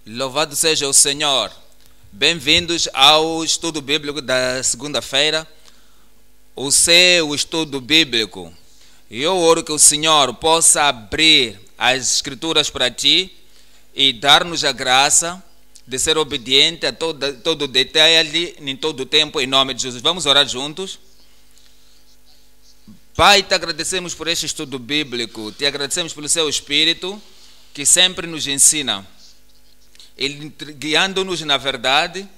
Louvado seja o Senhor. Bem-vindos ao estudo bíblico da segunda-feira, o seu estudo bíblico. E eu oro que o Senhor possa abrir as Escrituras para ti e dar-nos a graça de ser obediente a todo detalhe, em todo o tempo, em nome de Jesus. Vamos orar juntos. Pai, te agradecemos por este estudo bíblico, te agradecemos pelo seu Espírito, que sempre nos ensina. Ele guiando-nos na verdade,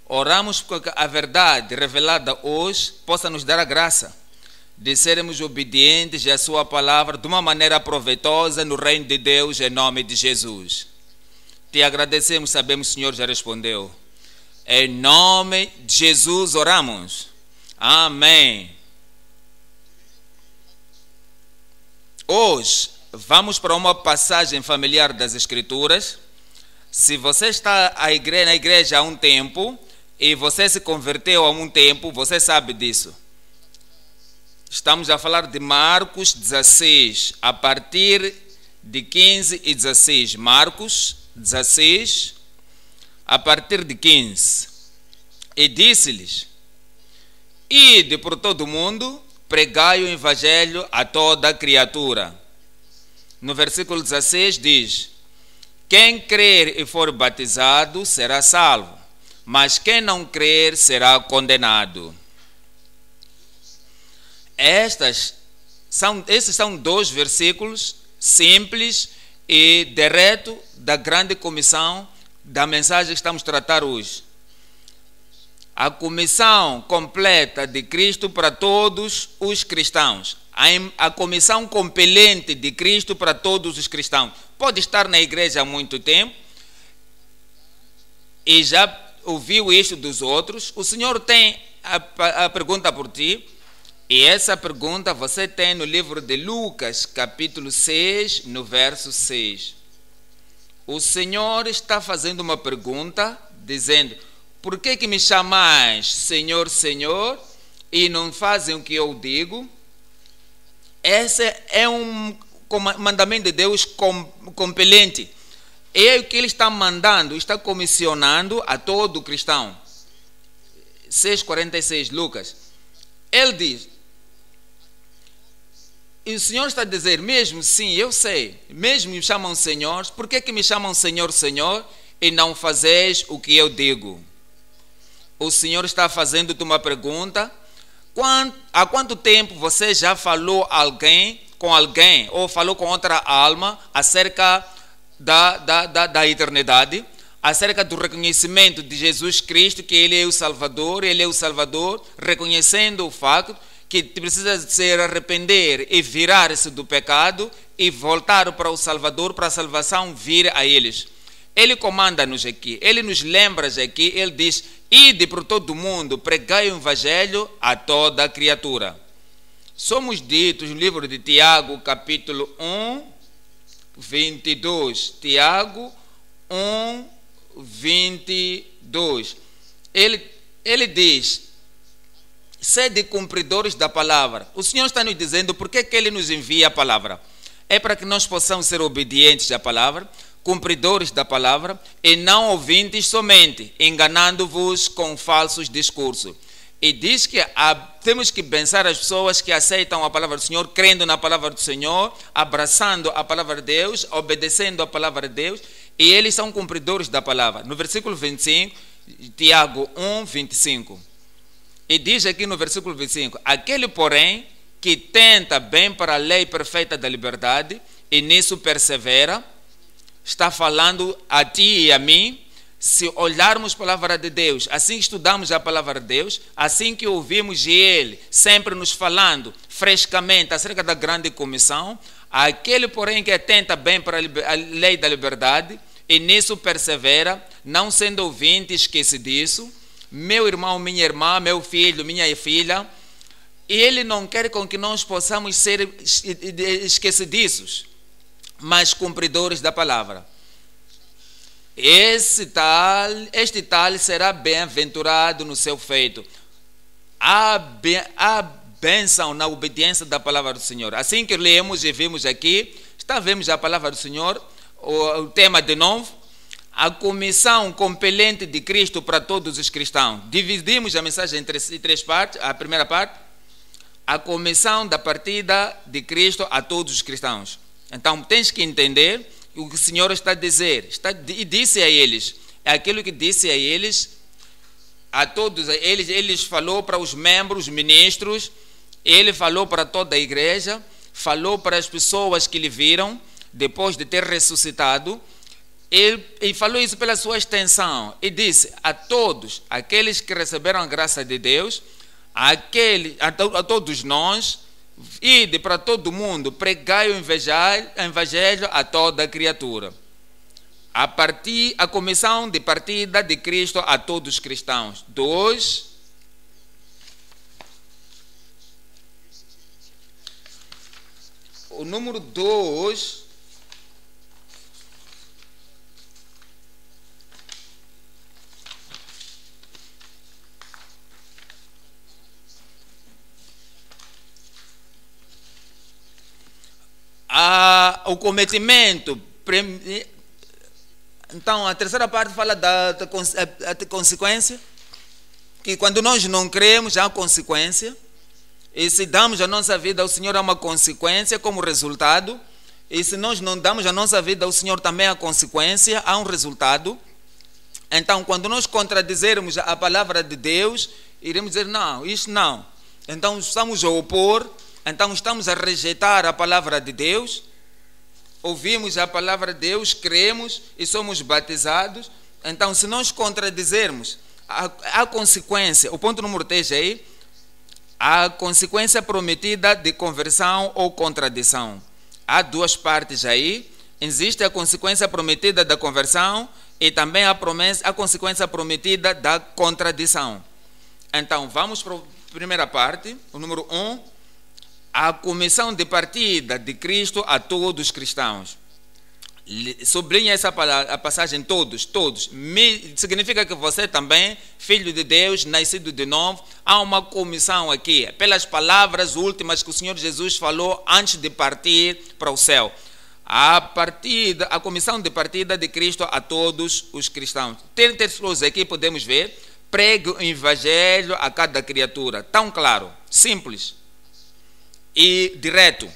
oramos para que a verdade revelada hoje possa nos dar a graça de sermos obedientes à sua palavra de uma maneira proveitosa no reino de Deus, em nome de Jesus. Te agradecemos, sabemos que o Senhor já respondeu. Em nome de Jesus oramos. Amém. Hoje vamos para uma passagem familiar das Escrituras. Se você está na igreja há um tempo e você se converteu há um tempo, você sabe disso. Estamos a falar de Marcos 16, a partir de 15 e 16. Marcos 16, a partir de 15. E disse-lhes: Ide por todo o mundo, pregai o evangelho a toda criatura. No versículo 16 diz: Quem crer e for batizado será salvo, mas quem não crer será condenado. Esses são dois versículos simples e direto da grande comissão da mensagem que estamos a tratar hoje. A comissão completa de Cristo para todos os cristãos. A comissão compelente de Cristo para todos os cristãos. Pode estar na igreja há muito tempo e já ouviu isso dos outros. O Senhor tem a pergunta por ti. E essa pergunta você tem no livro de Lucas, capítulo 6, no verso 6. O Senhor está fazendo uma pergunta, dizendo: Por que me chamais Senhor, Senhor, e não fazem o que eu digo? Esse é um mandamento de Deus compelente. É o que Ele está mandando, está comissionando a todo cristão. 6,46, Lucas. Ele diz, e o Senhor está a dizer, mesmo sim, eu sei, mesmo me chamam senhores, por que me chamam Senhor, Senhor, e não fazeis o que eu digo? O Senhor está fazendo-te uma pergunta. Há quanto tempo você já falou com alguém, ou falou com outra alma, acerca da eternidade, acerca do reconhecimento de Jesus Cristo, que Ele é o Salvador, reconhecendo o facto que precisa se arrepender e virar-se do pecado e voltar para o Salvador, para a salvação vir a eles. Ele comanda-nos aqui, Ele nos lembra aqui, Ele diz: Ide por todo o mundo, pregai o evangelho a toda criatura. Somos ditos no livro de Tiago, capítulo 1, 22. Tiago 1, 22. Ele diz: Sede cumpridores da palavra. O Senhor está nos dizendo por que Ele nos envia a palavra. É para que nós possamos ser obedientes à palavra, cumpridores da palavra, e não ouvintes somente, enganando-vos com falsos discursos. E diz que temos que pensar as pessoas que aceitam a palavra do Senhor, crendo na palavra do Senhor, abraçando a palavra de Deus, obedecendo a palavra de Deus, e eles são cumpridores da palavra. No versículo 25, Tiago 1, 25. E diz aqui no versículo 25: Aquele, porém, que tenta bem para a lei perfeita da liberdade, e nisso persevera, está falando a ti e a mim. Se olharmos a palavra de Deus, assim que estudamos a palavra de Deus, assim que ouvimos Ele sempre nos falando frescamente acerca da grande comissão, aquele, porém, que atenta bem para a lei da liberdade e nisso persevera, não sendo ouvinte, esquece disso, meu irmão, minha irmã, meu filho, minha filha, e Ele não quer com que nós possamos ser esquecidos, mas cumpridores da palavra. Este tal será bem-aventurado no seu feito. A bênção na obediência da palavra do Senhor. Assim que lemos e vimos aqui, vemos a palavra do Senhor, o tema de novo, a comissão compelente de Cristo para todos os cristãos. Dividimos a mensagem em três partes. A primeira parte, a comissão da partida de Cristo a todos os cristãos. Então, tens que entender o que o Senhor está a dizer. E disse a eles, é aquilo que disse a eles, a todos eles. Ele falou para os membros, ministros, ele falou para toda a igreja, falou para as pessoas que lhe viram, depois de ter ressuscitado. Ele falou isso pela sua extensão e disse a todos aqueles que receberam a graça de Deus, a todos nós, ide para todo mundo, pregai o evangelho a toda criatura. A comissão de partida de Cristo a todos os cristãos. 2. O número 2. O cometimento. Então, a terceira parte fala da consequência, que quando nós não cremos, há consequência, e se damos a nossa vida ao Senhor, há uma consequência como resultado, e se nós não damos a nossa vida ao Senhor, também há consequência, há um resultado. Então, quando nós contradizermos a palavra de Deus, iremos dizer, não, isso não. Então, estamos a opor. Então estamos a rejeitar a palavra de Deus, ouvimos a palavra de Deus, cremos e somos batizados. Então, se nós contradizermos, há consequência. O ponto número 3 aí, a consequência prometida de conversão ou contradição. Há duas partes aí. Existe a consequência prometida da conversão e também a consequência prometida da contradição. Então, vamos para a primeira parte, o número 1. A comissão de partida de Cristo a todos os cristãos. Sublinha essa palavra, a passagem todos. Significa que você também, filho de Deus, nascido de novo, há uma comissão aqui, pelas palavras últimas que o Senhor Jesus falou antes de partir para o céu. A comissão de partida de Cristo a todos os cristãos. Tem textos aqui, podemos ver, pregue o evangelho a cada criatura. Tão claro, simples e direto.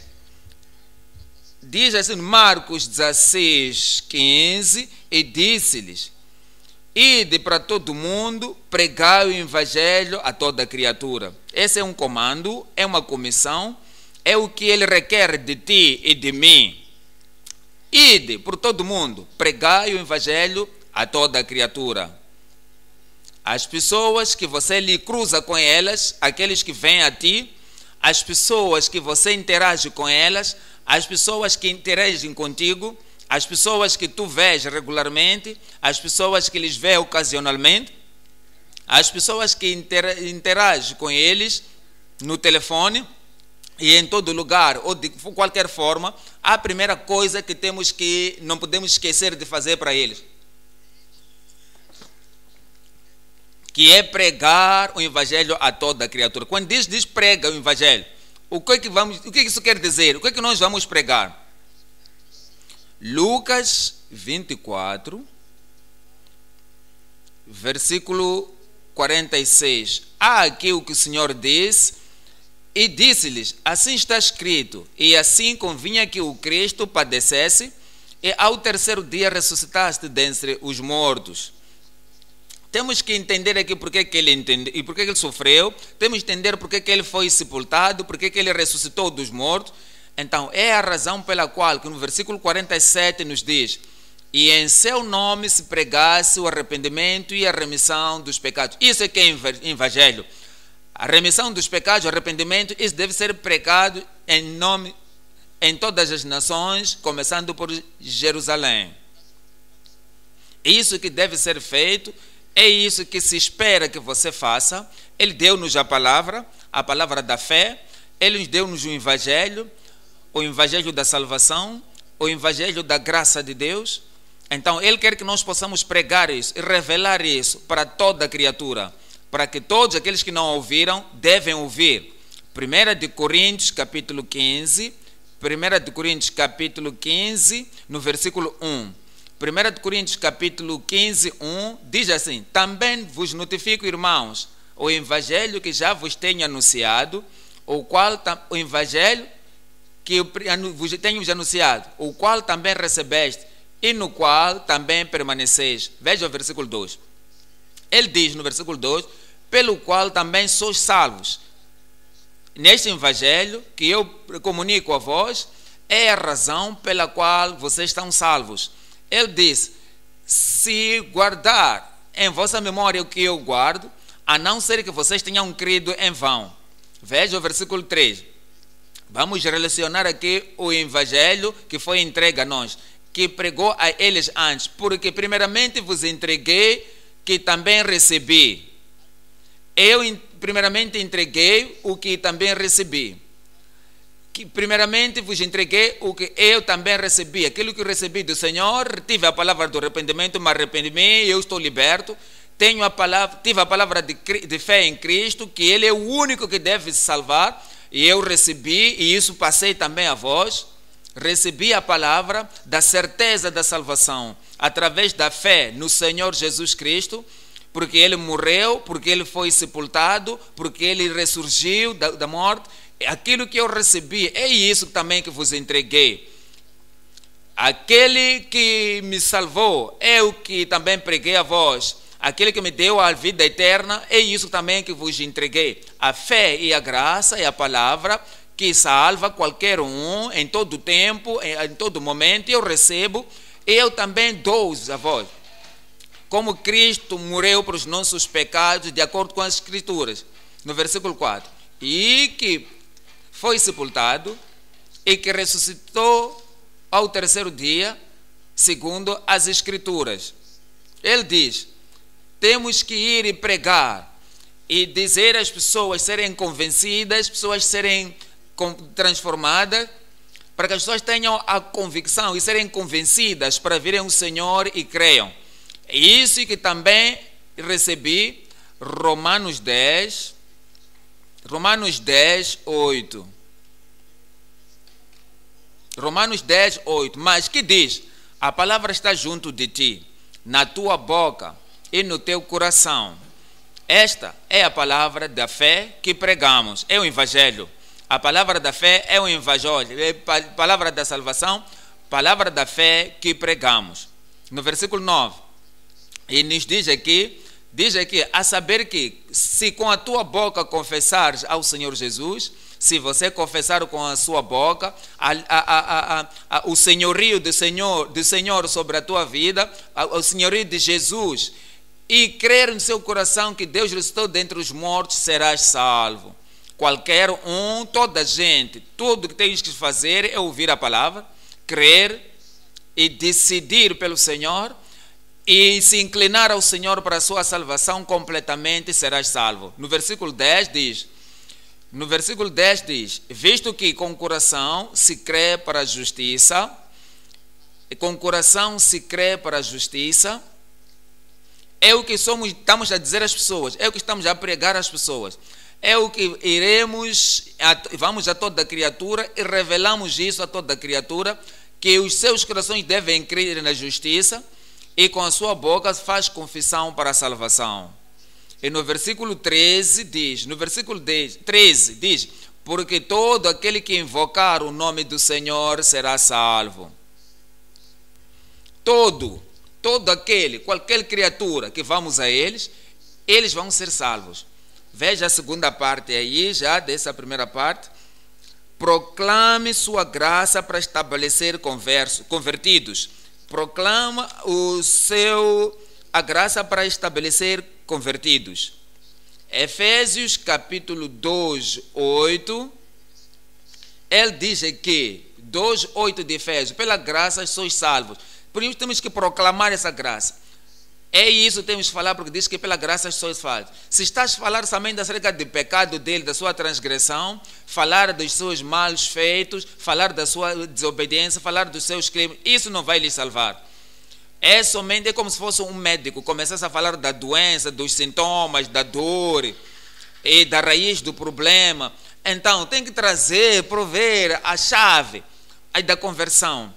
Diz assim, Marcos 16, 15, e disse-lhes, ide para todo mundo, pregai o evangelho a toda criatura. Esse é um comando, é uma comissão, é o que ele requer de ti e de mim. Ide por todo mundo, pregai o evangelho a toda criatura. As pessoas que você lhe cruza com elas, aqueles que vêm a ti, as pessoas que você interage com elas, as pessoas que interagem contigo, as pessoas que tu vês regularmente, as pessoas que lhes vê ocasionalmente, as pessoas que interagem com eles no telefone e em todo lugar ou de qualquer forma, a primeira coisa que não podemos esquecer de fazer para eles, que é pregar o evangelho a toda a criatura. Quando diz prega o evangelho, o que isso quer dizer? O que é que nós vamos pregar? Lucas 24, versículo 46. Há aqui o que o Senhor diz, e disse-lhes, assim está escrito, e assim convinha que o Cristo padecesse, e ao terceiro dia ressuscitaste dentre os mortos. Temos que entender aqui porque que ele entendeu e porque que ele sofreu. Temos que entender porque que ele foi sepultado, porque que ele ressuscitou dos mortos. Então, é a razão pela qual, que no versículo 47 nos diz, e em seu nome se pregasse o arrependimento e a remissão dos pecados. Isso é que é evangelho. A remissão dos pecados, o arrependimento, isso deve ser pregado em todas as nações, começando por Jerusalém. Isso que deve ser feito. É isso que se espera que você faça. Ele deu-nos a palavra da fé. Ele nos deu-nos o evangelho da salvação, o evangelho da graça de Deus. Então, Ele quer que nós possamos pregar isso e revelar isso para toda a criatura, para que todos aqueles que não ouviram devem ouvir. 1 de Coríntios, capítulo 15, 1 de Coríntios, capítulo 15, no versículo 1. 1 Coríntios capítulo 15, 1, diz assim: também vos notifico, irmãos, o evangelho que já vos tenho anunciado, o evangelho que vos tenho anunciado, o qual também recebeste, e no qual também permaneceis. Veja o versículo 2. Ele diz no versículo 2, pelo qual também sois salvos. Neste evangelho que eu comunico a vós, é a razão pela qual vocês estão salvos. Ele diz: se guardar em vossa memória o que eu guardo, a não ser que vocês tenham crido em vão. Veja o versículo 3. Vamos relacionar aqui o evangelho que foi entregue a nós, que pregou a eles antes, porque primeiramente vos entreguei que também recebi. Eu primeiramente entreguei o que também recebi. Que primeiramente vos entreguei o que eu também recebi. Aquilo que recebi do Senhor, tive a palavra do arrependimento, me arrependi, eu estou liberto. Tive a palavra de fé em Cristo, que Ele é o único que deve se salvar. E eu recebi, e isso passei também a vós. Recebi a palavra da certeza da salvação, através da fé no Senhor Jesus Cristo, porque Ele morreu, porque Ele foi sepultado, porque Ele ressurgiu da morte. Aquilo que eu recebi, é isso também que vos entreguei. Aquele que me salvou, é o que também preguei a vós. Aquele que me deu a vida eterna, é isso também que vos entreguei. A fé e a graça e a palavra que salva qualquer um, em todo tempo, em todo momento. Eu recebo, e eu também dou-os a vós. Como Cristo morreu para os nossos pecados, de acordo com as Escrituras. No versículo 4. E que foi sepultado e que ressuscitou ao terceiro dia, segundo as Escrituras. Ele diz: temos que ir e pregar e dizer às pessoas serem convencidas, as pessoas serem transformadas, para que as pessoas tenham a convicção e serem convencidas para virem o Senhor e creiam. É isso que também recebi. Romanos 10, 8. Romanos 10, 8. Mas que diz? A palavra está junto de ti, na tua boca e no teu coração. Esta é a palavra da fé que pregamos. É o evangelho. A palavra da fé é o evangelho. É a palavra da salvação, palavra da fé que pregamos. No versículo 9. E nos diz aqui, a saber que se com a tua boca confessares ao Senhor Jesus, se você confessar com a sua boca o senhorio do Senhor sobre a tua vida, o senhorio de Jesus, e crer no seu coração que Deus ressuscitou dentre os mortos, serás salvo. Qualquer um, toda a gente, tudo que tens que fazer é ouvir a palavra, crer e decidir pelo Senhor, e se inclinar ao Senhor para a sua salvação completamente, serás salvo. No versículo 10 diz, visto que com o coração se crê para a justiça, é o que estamos a dizer às pessoas, é o que estamos a pregar às pessoas, é o que vamos a toda criatura e revelamos isso a toda criatura, que os seus corações devem crer na justiça, e com a sua boca faz confissão para a salvação. E no versículo 13 diz, porque todo aquele que invocar o nome do Senhor será salvo. Qualquer criatura que vamos a eles vão ser salvos. Veja a segunda parte aí, já dessa primeira parte. Proclame sua graça para estabelecer convertidos. Proclama a graça para estabelecer convertidos. Efésios capítulo 2, 8. Ele diz aqui, 2, 8 de Efésios, pela graça sois salvos. Por isso temos que proclamar essa graça. É isso que temos que falar, porque diz que pela graça sois salvos. Se estás a falar somente acerca do pecado dele, da sua transgressão, falar dos seus males feitos, falar da sua desobediência, falar dos seus crimes, isso não vai lhe salvar. É como se fosse um médico, começasse a falar da doença, dos sintomas, da dor e da raiz do problema. Então tem que prover a chave da conversão.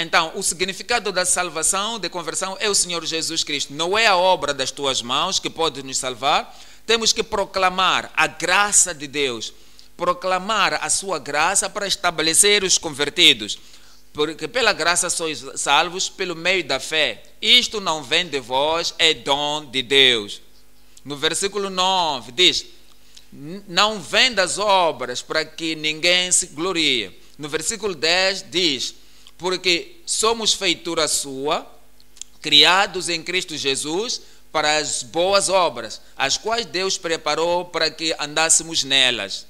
Então, o significado da salvação, de conversão, é o Senhor Jesus Cristo. Não é a obra das tuas mãos que pode nos salvar. Temos que proclamar a graça de Deus, proclamar a sua graça para estabelecer os convertidos. Porque pela graça sois salvos pelo meio da fé. Isto não vem de vós, é dom de Deus. No versículo 9 diz: não vem das obras para que ninguém se glorie. No versículo 10 diz: porque somos feitura sua, criados em Cristo Jesus, para as boas obras, as quais Deus preparou para que andássemos nelas.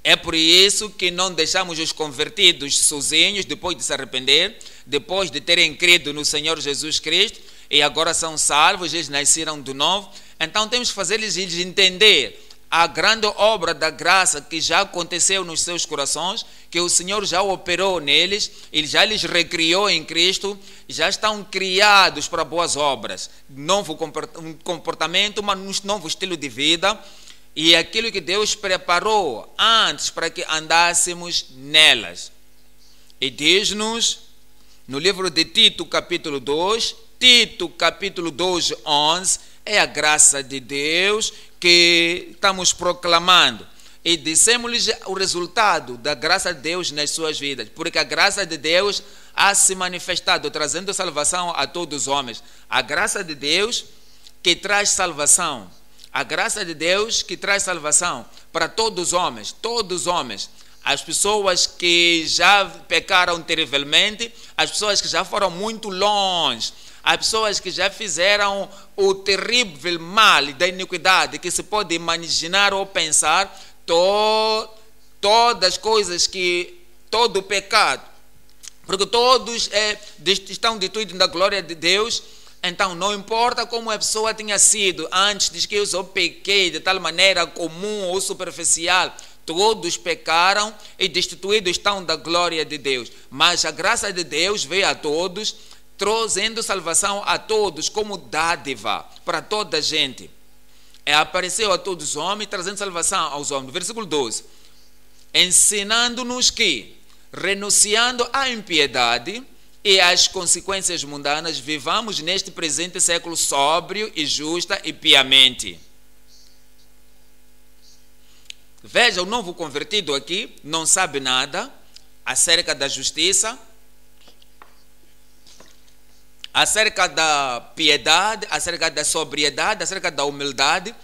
É por isso que não deixamos os convertidos sozinhos, depois de se arrepender, depois de terem crido no Senhor Jesus Cristo, e agora são salvos, eles nasceram de novo. Então temos que fazer-lhes entender a grande obra da graça que já aconteceu nos seus corações, que o Senhor já operou neles, Ele já lhes recriou em Cristo, já estão criados para boas obras, novo comportamento, um novo estilo de vida, e aquilo que Deus preparou antes para que andássemos nelas. E diz-nos no livro de Tito, capítulo 2, Tito, capítulo 2, 11, é a graça de Deus que estamos proclamando. E dissemos-lhes o resultado da graça de Deus nas suas vidas, porque a graça de Deus há se manifestado, trazendo salvação a todos os homens. A graça de Deus que traz salvação. A graça de Deus que traz salvação para todos os homens, todos os homens. As pessoas que já pecaram terrivelmente, as pessoas que já foram muito longe, as pessoas que já fizeram o terrível mal da iniquidade que se pode imaginar ou pensar, todas as coisas que, todo o pecado, porque todos estão destituídos da glória de Deus. Então não importa como a pessoa tenha sido antes de que eu pequei de tal maneira comum ou superficial, todos pecaram e destituídos estão da glória de Deus. Mas a graça de Deus veio a todos, trazendo salvação a todos como dádiva para toda a gente. Apareceu a todos os homens, trazendo salvação aos homens. Versículo 12. Ensinando-nos que, renunciando à impiedade e às consequências mundanas, vivamos neste presente século sóbrio e justa e piamente. Veja, o novo convertido aqui não sabe nada acerca da justiça, acerca da piedade, acerca da sobriedade, acerca da humildade,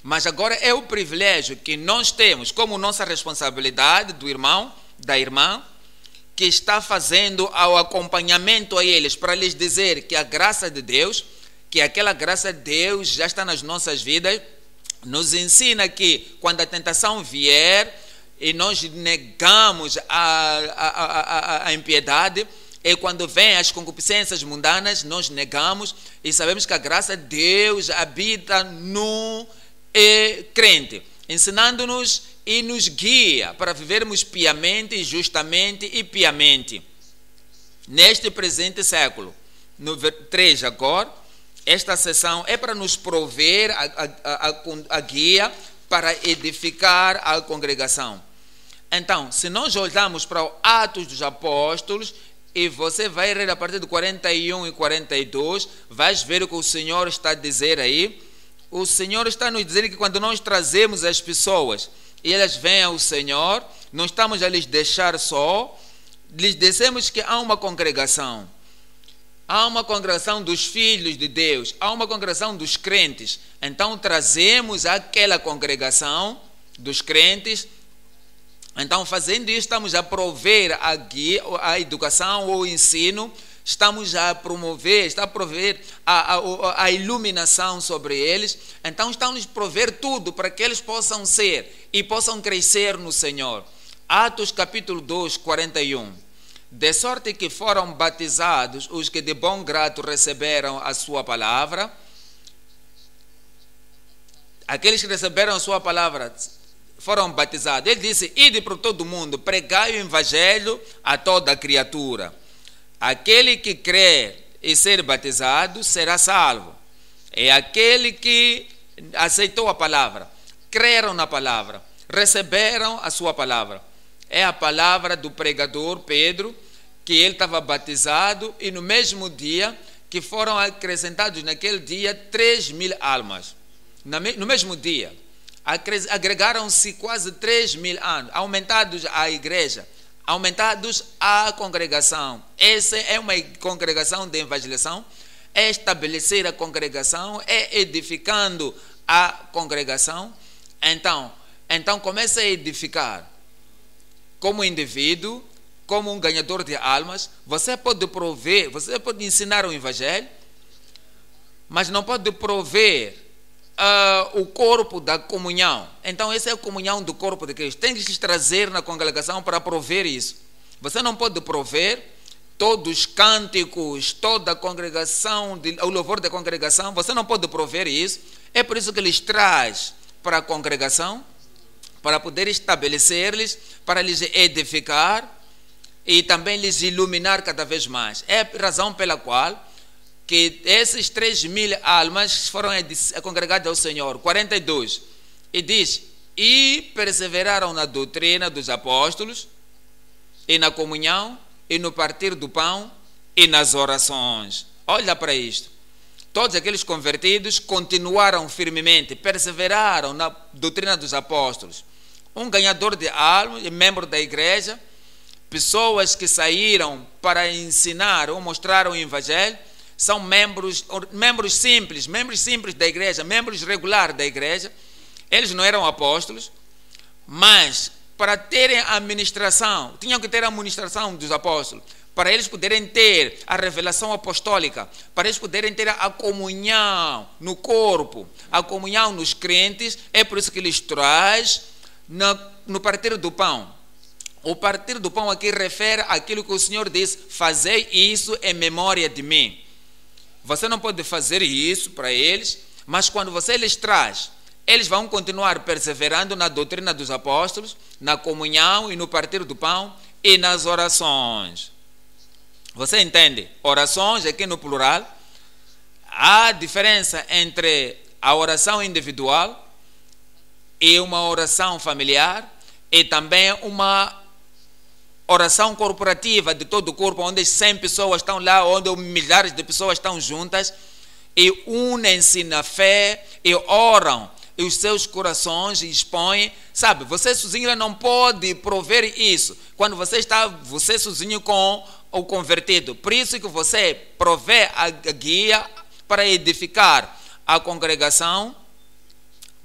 mas agora é o privilégio que nós temos como nossa responsabilidade do irmão, da irmã, que está fazendo ao acompanhamento a eles, para lhes dizer que a graça de Deus, que aquela graça de Deus já está nas nossas vidas, nos ensina que quando a tentação vier e nós negamos a impiedade, e quando vem as concupiscências mundanas, nós negamos e sabemos que a graça de Deus habita no crente, ensinando-nos e nos guia para vivermos piamente, justamente e piamente. Neste presente século, no 3 agora, esta sessão é para nos prover a guia para edificar a congregação. Então, se nós olharmos para os Atos dos Apóstolos, e você vai ler a partir do 41 e 42, vais ver o que o Senhor está a dizer aí. O Senhor está a nos dizer que quando nós trazemos as pessoas e elas vêm ao Senhor, não estamos a lhes deixar só, lhes dissemos que há uma congregação. Há uma congregação dos filhos de Deus, há uma congregação dos crentes. Então trazemos aquela congregação dos crentes. Então, fazendo isso, estamos a prover a educação ou o ensino, estamos a promover, está a prover a iluminação sobre eles. Então, estamos a prover tudo para que eles possam ser e possam crescer no Senhor. Atos capítulo 2, 41. De sorte que foram batizados os que de bom grado receberam a sua palavra. Aqueles que receberam a sua palavra foram batizados. Ele disse: ide por todo o mundo, pregai o evangelho a toda criatura. Aquele que crer e ser batizado será salvo. É aquele que aceitou a palavra, creram na palavra, receberam a sua palavra. É a palavra do pregador Pedro, que ele estava batizado, e no mesmo dia que foram acrescentados naquele dia 3.000 almas. No mesmo dia, agregaram-se quase 3.000 anos, aumentados a igreja, aumentados a congregação. Essa é uma congregação de evangelização, é estabelecer a congregação, é edificando a congregação. Então começa a edificar como indivíduo, como um ganhador de almas. Você pode prover, você pode ensinar o evangelho, mas não pode prover o corpo da comunhão. Então essa é a comunhão do corpo de Cristo. Tem que se trazer na congregação para prover isso. Você não pode prover todos os cânticos, toda a congregação, o louvor da congregação. Você não pode prover isso. É por isso que eles traz para a congregação, para poder estabelecer-lhes, para lhes edificar e também lhes iluminar cada vez mais. É a razão pela qual que esses 3.000 almas foram congregadas ao Senhor, 42, e diz, e perseveraram na doutrina dos apóstolos, e na comunhão, e no partir do pão, e nas orações. Olha para isto. Todos aqueles convertidos continuaram firmemente, perseveraram na doutrina dos apóstolos. Um ganhador de almas, membro da igreja, pessoas que saíram para ensinar ou mostrar o evangelho, são membros simples da igreja, membros regulares da igreja. Eles não eram apóstolos, mas para terem a administração, tinham que ter a administração dos apóstolos, para eles poderem ter a revelação apostólica, para eles poderem ter a comunhão no corpo, a comunhão nos crentes. É por isso que eles traz no partir do pão. O partir do pão aqui refere àquilo que o Senhor diz: fazei isso em memória de mim. Você não pode fazer isso para eles, mas quando você lhes traz, eles vão continuar perseverando na doutrina dos apóstolos, na comunhão e no partir do pão e nas orações. Você entende? Orações aqui no plural. Há diferença entre a oração individual e uma oração familiar, e também uma oração corporativa de todo o corpo, onde 100 pessoas estão lá, onde milhares de pessoas estão juntas e unem-se na fé e oram, e os seus corações expõem. Sabe, você sozinho não pode prover isso quando você está sozinho com o convertido. Por isso que você provê a guia para edificar a congregação,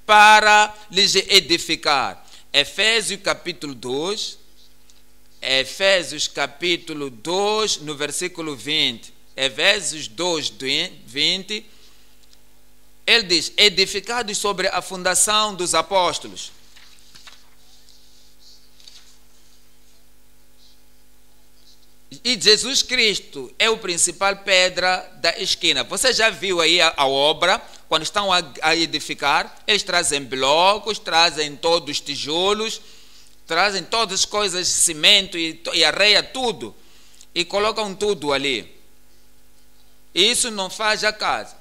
para lhes edificar. Efésios capítulo 2, no versículo 20. Efésios 2, 20. Ele diz: edificados sobre a fundação dos apóstolos. E Jesus Cristo é o principal pedra da esquina. Você já viu aí a obra, quando estão a edificar, eles trazem blocos, trazem todos os tijolos, trazem todas as coisas, cimento e areia, tudo, e colocam tudo ali. Isso não faz a casa.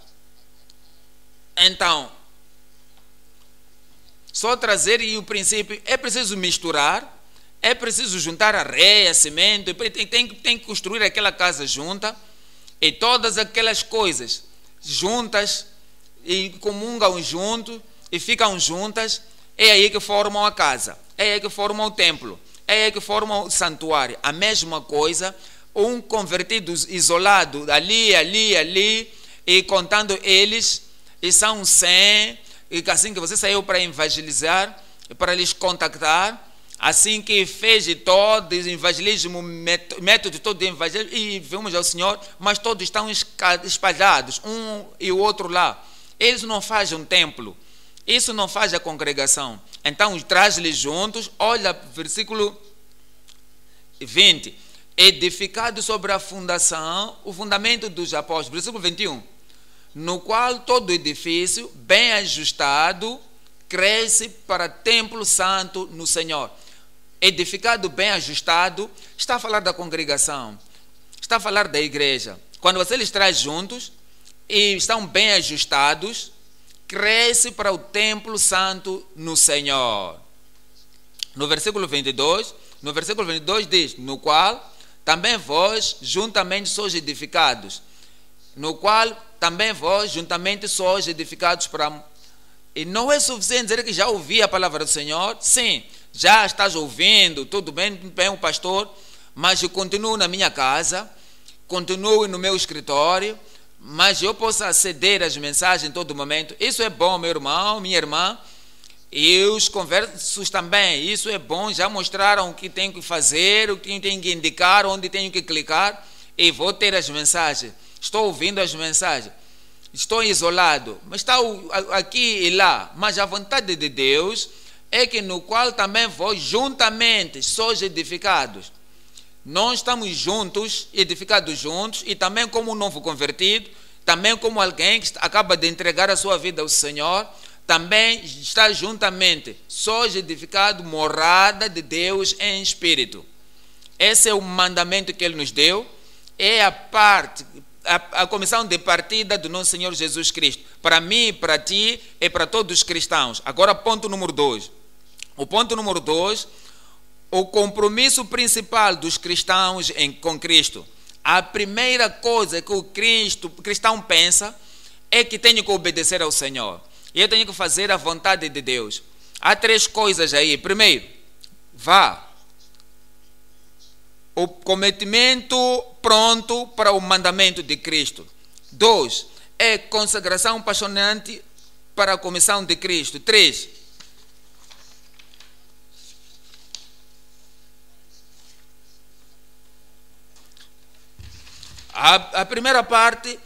Então, só trazer, e o princípio é preciso misturar, é preciso juntar areia, cimento, tem que construir aquela casa junta, e todas aquelas coisas juntas, e comungam junto, e ficam juntas. É aí que formam a casa, é aí que formam o templo, é aí que formam o santuário. A mesma coisa, um convertido isolado, ali, e contando eles, e são 100, e assim que você saiu para evangelizar, para lhes contactar, assim que fez todo o evangelismo, método todo de evangelismo, e vimos ao Senhor, mas todos estão espalhados, um e o outro lá. Eles não fazem um templo, isso não faz a congregação. Então traz-lhes juntos. Olha, versículo 20. Edificado sobre a fundação, o fundamento dos apóstolos. Versículo 21. No qual todo edifício, bem ajustado, cresce para templo santo no Senhor. Edificado, bem ajustado, está a falar da congregação, está a falar da igreja. Quando você lhes traz juntos e estão bem ajustados, cresce para o templo santo no Senhor. No versículo 22 diz: no qual também vós juntamente sois edificados, no qual também vós juntamente sois edificados para... E não é suficiente dizer que já ouvi a palavra do Senhor. Sim, já estás ouvindo, tudo bem, o pastor, mas eu continuo na minha casa, continuo no meu escritório, mas eu posso aceder às mensagens em todo momento. Isso é bom, meu irmão, minha irmã. E os conversos também, isso é bom, já mostraram o que tenho que fazer, o que tenho que indicar, onde tenho que clicar, e vou ter as mensagens. Estou ouvindo as mensagens. Estou isolado, mas está aqui e lá. Mas a vontade de Deus é que no qual também vós juntamente sois edificados. Nós estamos juntos, edificados juntos, e também como um novo convertido, também como alguém que acaba de entregar a sua vida ao Senhor, também está juntamente, sois edificado, morada de Deus em espírito. Esse é o mandamento que Ele nos deu, é a parte... A comissão de partida do nosso Senhor Jesus Cristo, para mim, para ti e para todos os cristãos. Agora, ponto número 2. O ponto número 2, o compromisso principal dos cristãos com Cristo. A primeira coisa que o cristão pensa é que tenho que obedecer ao Senhor. E eu tenho que fazer a vontade de Deus. Há 3 coisas aí. Primeiro, vá. O cometimento pronto para o mandamento de Cristo. 2, é consagração apaixonante para a comissão de Cristo. 3, a primeira parte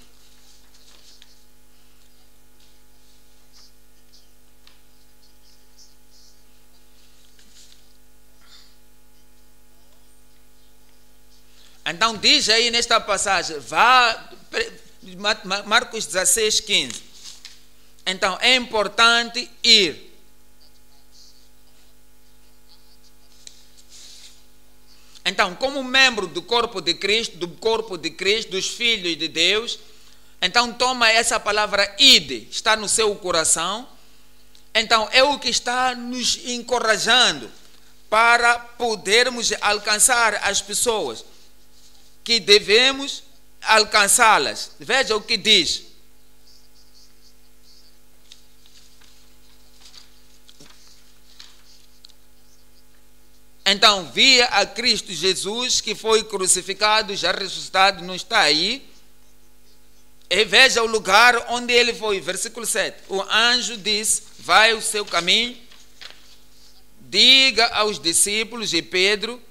então diz aí nesta passagem, Marcos 16, 15. Então é importante ir. Então, como membro do corpo de Cristo, dos filhos de Deus, então toma essa palavra ide, está no seu coração. Então é o que está nos encorajando para podermos alcançar as pessoas que devemos alcançá-las. Veja o que diz. Então, via a Cristo Jesus que foi crucificado, já ressuscitado, não está aí. E veja o lugar onde ele foi. Versículo 7. O anjo disse, vai o seu caminho, diga aos discípulos e Pedro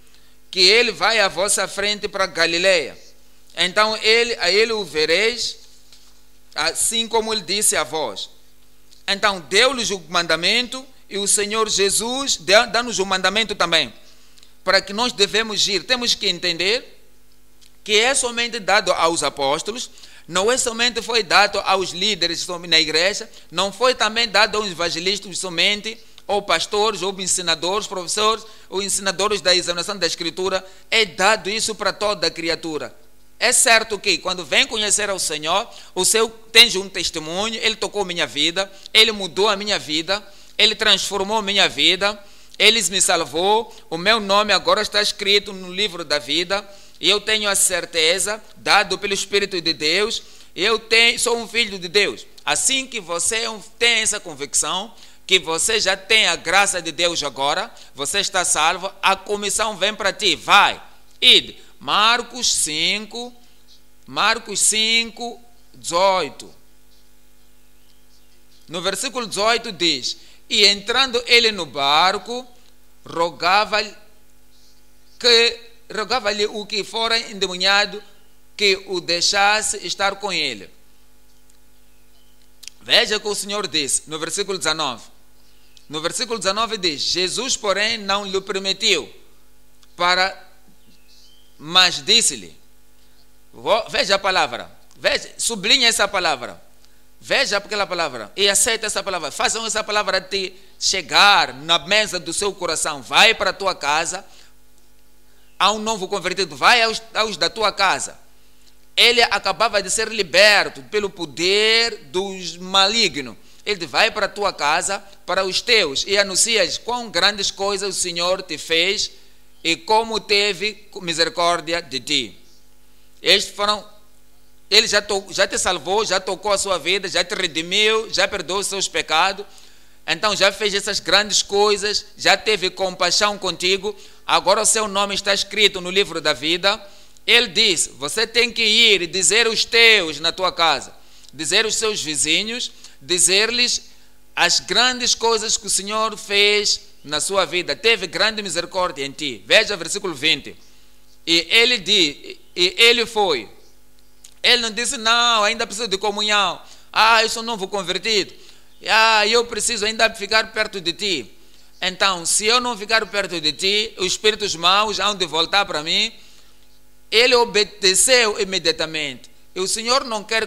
que ele vai à vossa frente para Galileia. Então a ele o vereis, assim como ele disse a vós. Então deu-lhes o mandamento, e o Senhor Jesus dá-nos o mandamento também, para que nós devemos ir. Temos que entender que é somente dado aos apóstolos, não é somente foi dado aos líderes na igreja, não foi também dado aos evangelistas somente, ou pastores, ou ensinadores, professores, ou ensinadores da examinação da Escritura. É dado isso para toda a criatura. É certo que quando vem conhecer ao Senhor, o seu tem um testemunho, ele tocou minha vida, ele mudou a minha vida, ele transformou minha vida, ele me salvou, o meu nome agora está escrito no livro da vida, e eu tenho a certeza, dado pelo Espírito de Deus, sou um filho de Deus. Assim que você tem essa convicção, que você já tem a graça de Deus agora, você está salvo, a comissão vem para ti, vai, ide. Marcos 5, 18. No versículo 18 diz, e entrando ele no barco, rogava-lhe o que fora endemoniado que o deixasse estar com ele. Veja o que o Senhor disse no versículo 19. No versículo 19 diz, Jesus, porém, não lhe permitiu, mas disse-lhe, veja a palavra, veja, sublinha essa palavra, veja aquela palavra e aceita essa palavra, façam essa palavra te chegar na mesa do seu coração. Vai para a tua casa, há um novo convertido, vai aos da tua casa. Ele acabava de ser liberto pelo poder dos malignos. Ele vai para a tua casa, para os teus, e anuncias quão grandes coisas o Senhor te fez e como teve misericórdia de ti. Estes foram, ele já te salvou, já tocou a sua vida, já te redimiu, já perdoou os seus pecados. Então já fez essas grandes coisas, já teve compaixão contigo. Agora o seu nome está escrito no livro da vida. Ele diz, você tem que ir e dizer aos teus na tua casa, dizer aos seus vizinhos, dizer-lhes as grandes coisas que o Senhor fez na sua vida. Teve grande misericórdia em ti. Veja o versículo 20. E ele diz, e ele foi. Ele não disse, não, ainda preciso de comunhão. Eu sou novo convertido. Eu preciso ainda ficar perto de ti. Então, se eu não ficar perto de ti, os espíritos maus hão de voltar para mim. Ele obedeceu imediatamente. E o Senhor não quer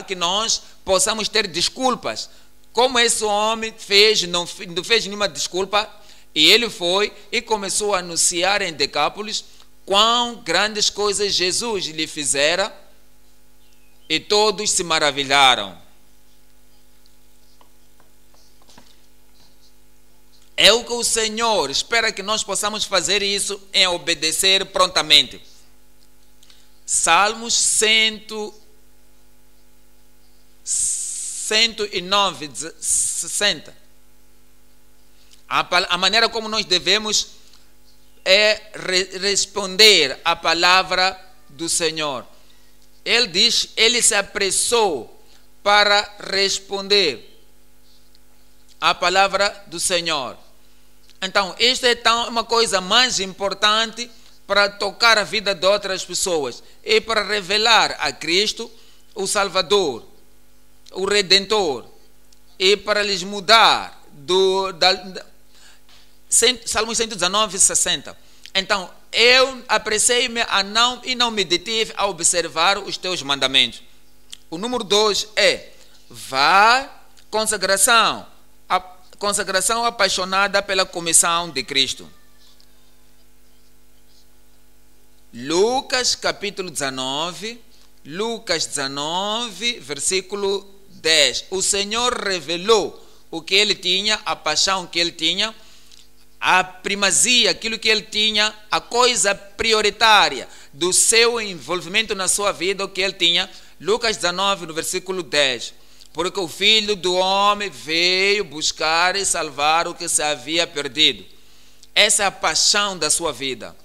que nós possamos ter desculpas. Como esse homem fez, não fez nenhuma desculpa, e ele foi e começou a anunciar em Decápolis quão grandes coisas Jesus lhe fizera, e todos se maravilharam. É o que o Senhor espera que nós possamos fazer isso, em obedecer prontamente. Salmos 109, 60. A maneira como nós devemos responder à palavra do Senhor. Ele diz, ele se apressou para responder à palavra do Senhor. Então, isto é uma coisa mais importante para tocar a vida de outras pessoas e para revelar a Cristo, o Salvador, o Redentor, e para lhes mudar Salmo 119, 60. Então, eu apressei-me e não me detive a observar os teus mandamentos. O número 2 é consagração apaixonada pela comissão de Cristo. Lucas capítulo 19, versículo 10. O Senhor revelou o que ele tinha, a paixão que ele tinha, a primazia, aquilo que ele tinha, a coisa prioritária do seu envolvimento na sua vida, o que ele tinha. Lucas 19, no versículo 10. Porque o Filho do Homem veio buscar e salvar o que se havia perdido. Essa é a paixão da sua vida.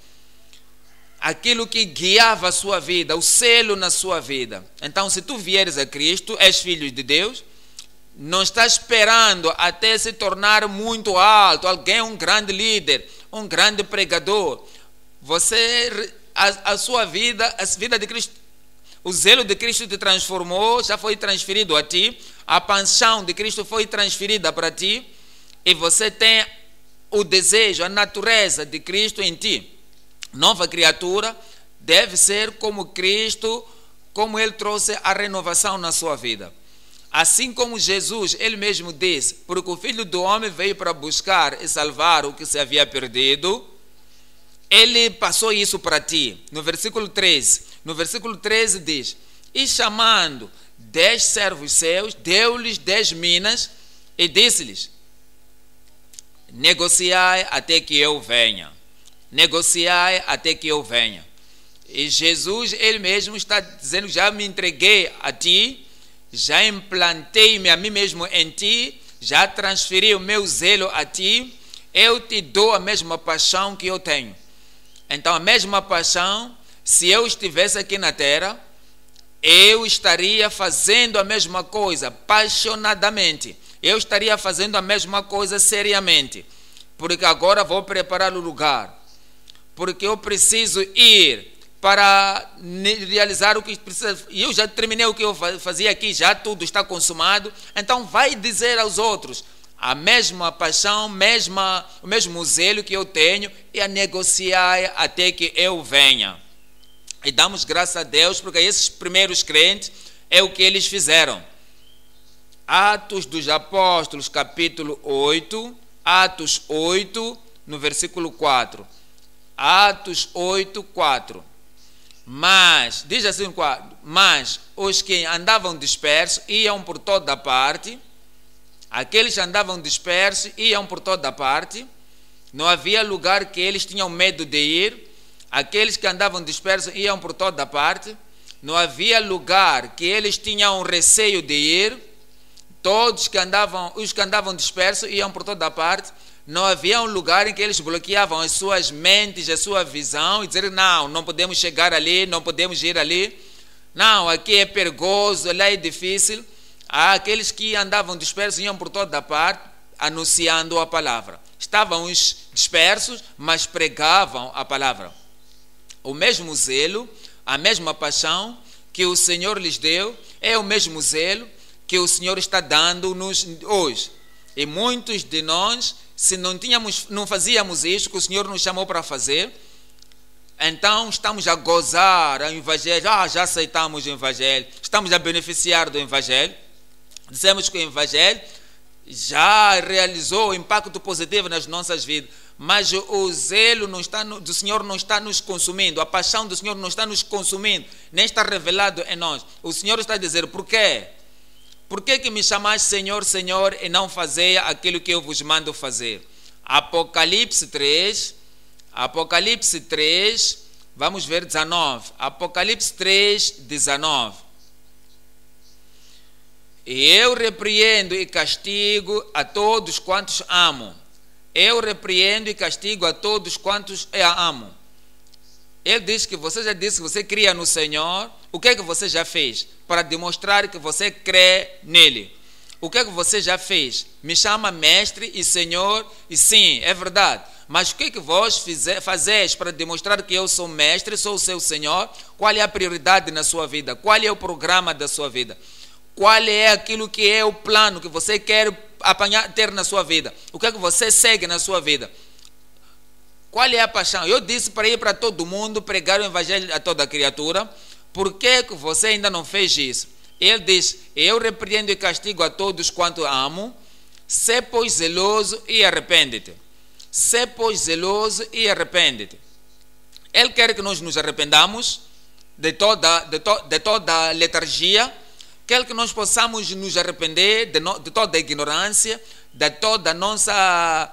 Aquilo que guiava a sua vida, o selo na sua vida. Então, se tu vieres a Cristo, és filho de Deus, não está esperando até se tornar muito alto, alguém, um grande líder, um grande pregador. A sua vida, a vida de Cristo, o zelo de Cristo te transformou, já foi transferido a ti, a paixão de Cristo foi transferida para ti, e você tem o desejo, a natureza de Cristo em ti. Nova criatura deve ser como Cristo, como Ele trouxe a renovação na sua vida. Assim como Jesus, Ele mesmo disse, porque o Filho do Homem veio para buscar e salvar o que se havia perdido, Ele passou isso para ti. No versículo 13 diz, e chamando 10 servos seus, deu-lhes 10 minas e disse-lhes, negociai até que eu venha. Negociai até que eu venha. E Jesus, Ele mesmo está dizendo, já me entreguei a ti, já implantei-me a mim mesmo em ti, já transferi o meu zelo a ti, eu te dou a mesma paixão que eu tenho. Então, a mesma paixão, se eu estivesse aqui na terra, eu estaria fazendo a mesma coisa, apaixonadamente. Eu estaria fazendo a mesma coisa seriamente. Porque agora vou preparar o lugar. Porque eu preciso ir para realizar o que precisa. E eu já terminei o que eu fazia aqui, já tudo está consumado. Então vai dizer aos outros a mesma paixão, o mesmo zelo que eu tenho, e a negociar até que eu venha. E damos graças a Deus, porque esses primeiros crentes é o que eles fizeram. Atos dos Apóstolos, capítulo 8, Atos 8, no versículo 4. Atos 8, 4. Mas, diz assim, mas os que andavam dispersos iam por toda parte, aqueles que andavam dispersos iam por toda parte, Não havia lugar que eles tinham medo de ir. Aqueles que andavam dispersos iam por toda parte. Não havia lugar que eles tinham receio de ir. Todos os que andavam dispersos iam por toda parte. Não havia um lugar em que eles bloqueavam as suas mentes, a sua visão e dizer, não podemos chegar ali, não podemos ir ali. Não, aqui é perigoso, lá é difícil. Aqueles que andavam dispersos iam por toda parte anunciando a palavra. Estavam os dispersos, mas pregavam a palavra. O mesmo zelo, a mesma paixão que o Senhor lhes deu, é o mesmo zelo que o Senhor está dando-nos hoje. E muitos de nós, se não fazíamos isso que o Senhor nos chamou para fazer, então estamos a gozar o Evangelho, já aceitamos o Evangelho, estamos a beneficiar do Evangelho, dizemos que o Evangelho já realizou o impacto positivo nas nossas vidas, mas o zelo do Senhor não está nos consumindo, a paixão do Senhor não está nos consumindo, nem está revelado em nós. O Senhor está a dizer, por quê? Por que me chamais Senhor, Senhor, e não fazei aquilo que eu vos mando fazer? Apocalipse 3, vamos ver 19. Apocalipse 3, 19. E eu repreendo e castigo a todos quantos amo. Eu repreendo e castigo a todos quantos amo. Ele diz que você já disse que você cria no Senhor. O que é que você já fez para demonstrar que você crê nele? O que é que você já fez? Me chama mestre e Senhor, e sim, é verdade. Mas o que é que vós fazeis para demonstrar que eu sou mestre, sou o seu Senhor? Qual é a prioridade na sua vida? Qual é o programa da sua vida? Qual é aquilo que é o plano que você quer ter na sua vida? O que é que você segue na sua vida? Qual é a paixão? Eu disse para ir para todo mundo, pregar o Evangelho a toda criatura. Por que você ainda não fez isso? Ele diz, eu repreendo e castigo a todos quanto amo. Sê, pois, zeloso e arrepende-te. Sê, pois, zeloso e arrepende-te. Ele quer que nós nos arrependamos de toda letargia. Quer que nós possamos nos arrepender de toda a ignorância, de toda a nossa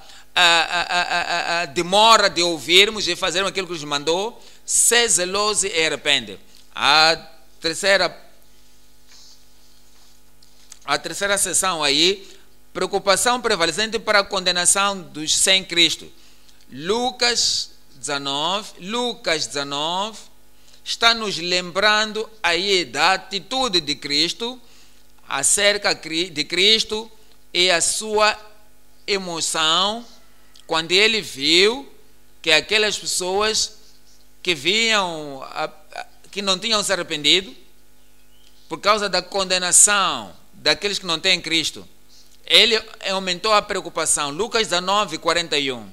demora de ouvirmos e fazermos aquilo que nos mandou. Sê zeloso e arrepende. A terceira seção aí, preocupação prevalecente para a condenação dos sem Cristo. Lucas 19 está nos lembrando aí da atitude de Cristo acerca de Cristo e a sua emoção quando ele viu que aquelas pessoas que que não tinham se arrependido por causa da condenação daqueles que não têm Cristo, ele aumentou a preocupação. Lucas 19, 41.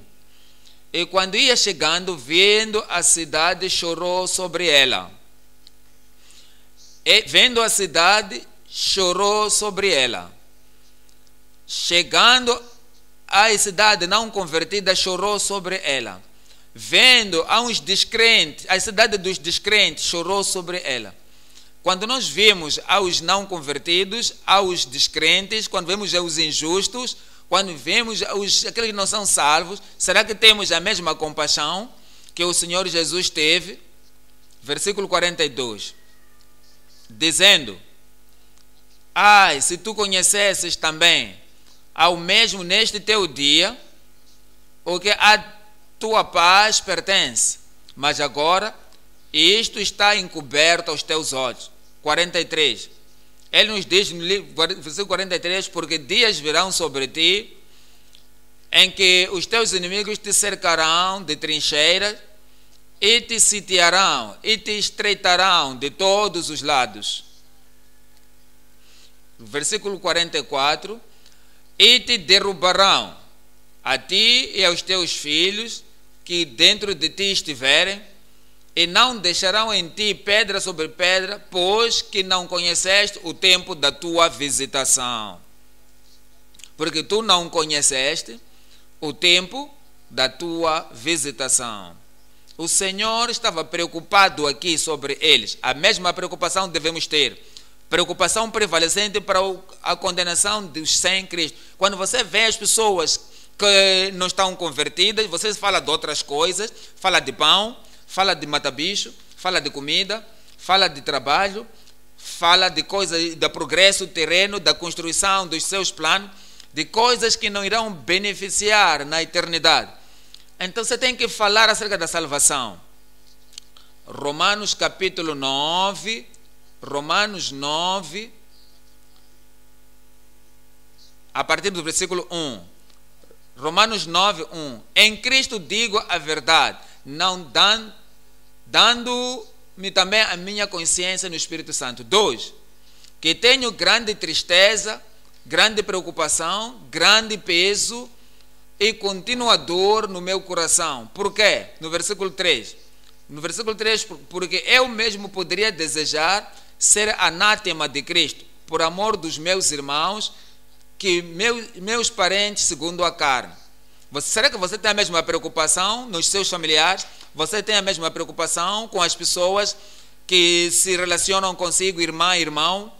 E quando ia chegando, vendo a cidade, chorou sobre ela. E vendo a cidade, chorou sobre ela. Chegando à cidade não convertida, chorou sobre ela. Vendo a uns descrentes, a cidade dos descrentes, chorou sobre ela. Quando nós vemos aos não convertidos, aos descrentes, quando vemos aos injustos, quando vemos aqueles que não são salvos, será que temos a mesma compaixão que o Senhor Jesus teve? Versículo 42. Dizendo, ai, se tu conhecesses também ao mesmo neste teu dia, o que a tua paz pertence, mas agora isto está encoberto aos teus olhos. 43. Ele nos diz no versículo 43, porque dias virão sobre ti em que os teus inimigos te cercarão de trincheiras e te sitiarão e te estreitarão de todos os lados. Versículo 44. E te derrubarão a ti e aos teus filhos que dentro de ti estiverem, e não deixarão em ti pedra sobre pedra, pois que não conheceste o tempo da tua visitação. Porque tu não conheceste o tempo da tua visitação. O Senhor estava preocupado aqui sobre eles. A mesma preocupação devemos ter. Preocupação prevalecente para a condenação dos sem Cristo. Quando você vê as pessoas que não estão convertidas, você fala de outras coisas, fala de pão, fala de mata-bicho, fala de comida, fala de trabalho, fala de coisas, do progresso terreno, da construção dos seus planos, de coisas que não irão beneficiar na eternidade. Então você tem que falar acerca da salvação. Romanos capítulo 9, Romanos 9, a partir do versículo 1. Romanos 9, 1. Em Cristo digo a verdade, não dando-me também a minha consciência no Espírito Santo. 2. Que tenho grande tristeza, grande preocupação, grande peso e contínua dor no meu coração. Por quê? No versículo 3. No versículo 3, porque eu mesmo poderia desejar ser anátema de Cristo, por amor dos meus irmãos, que meus parentes segundo a carne. Será que você tem a mesma preocupação nos seus familiares? Você tem a mesma preocupação com as pessoas que se relacionam consigo, irmã, irmão?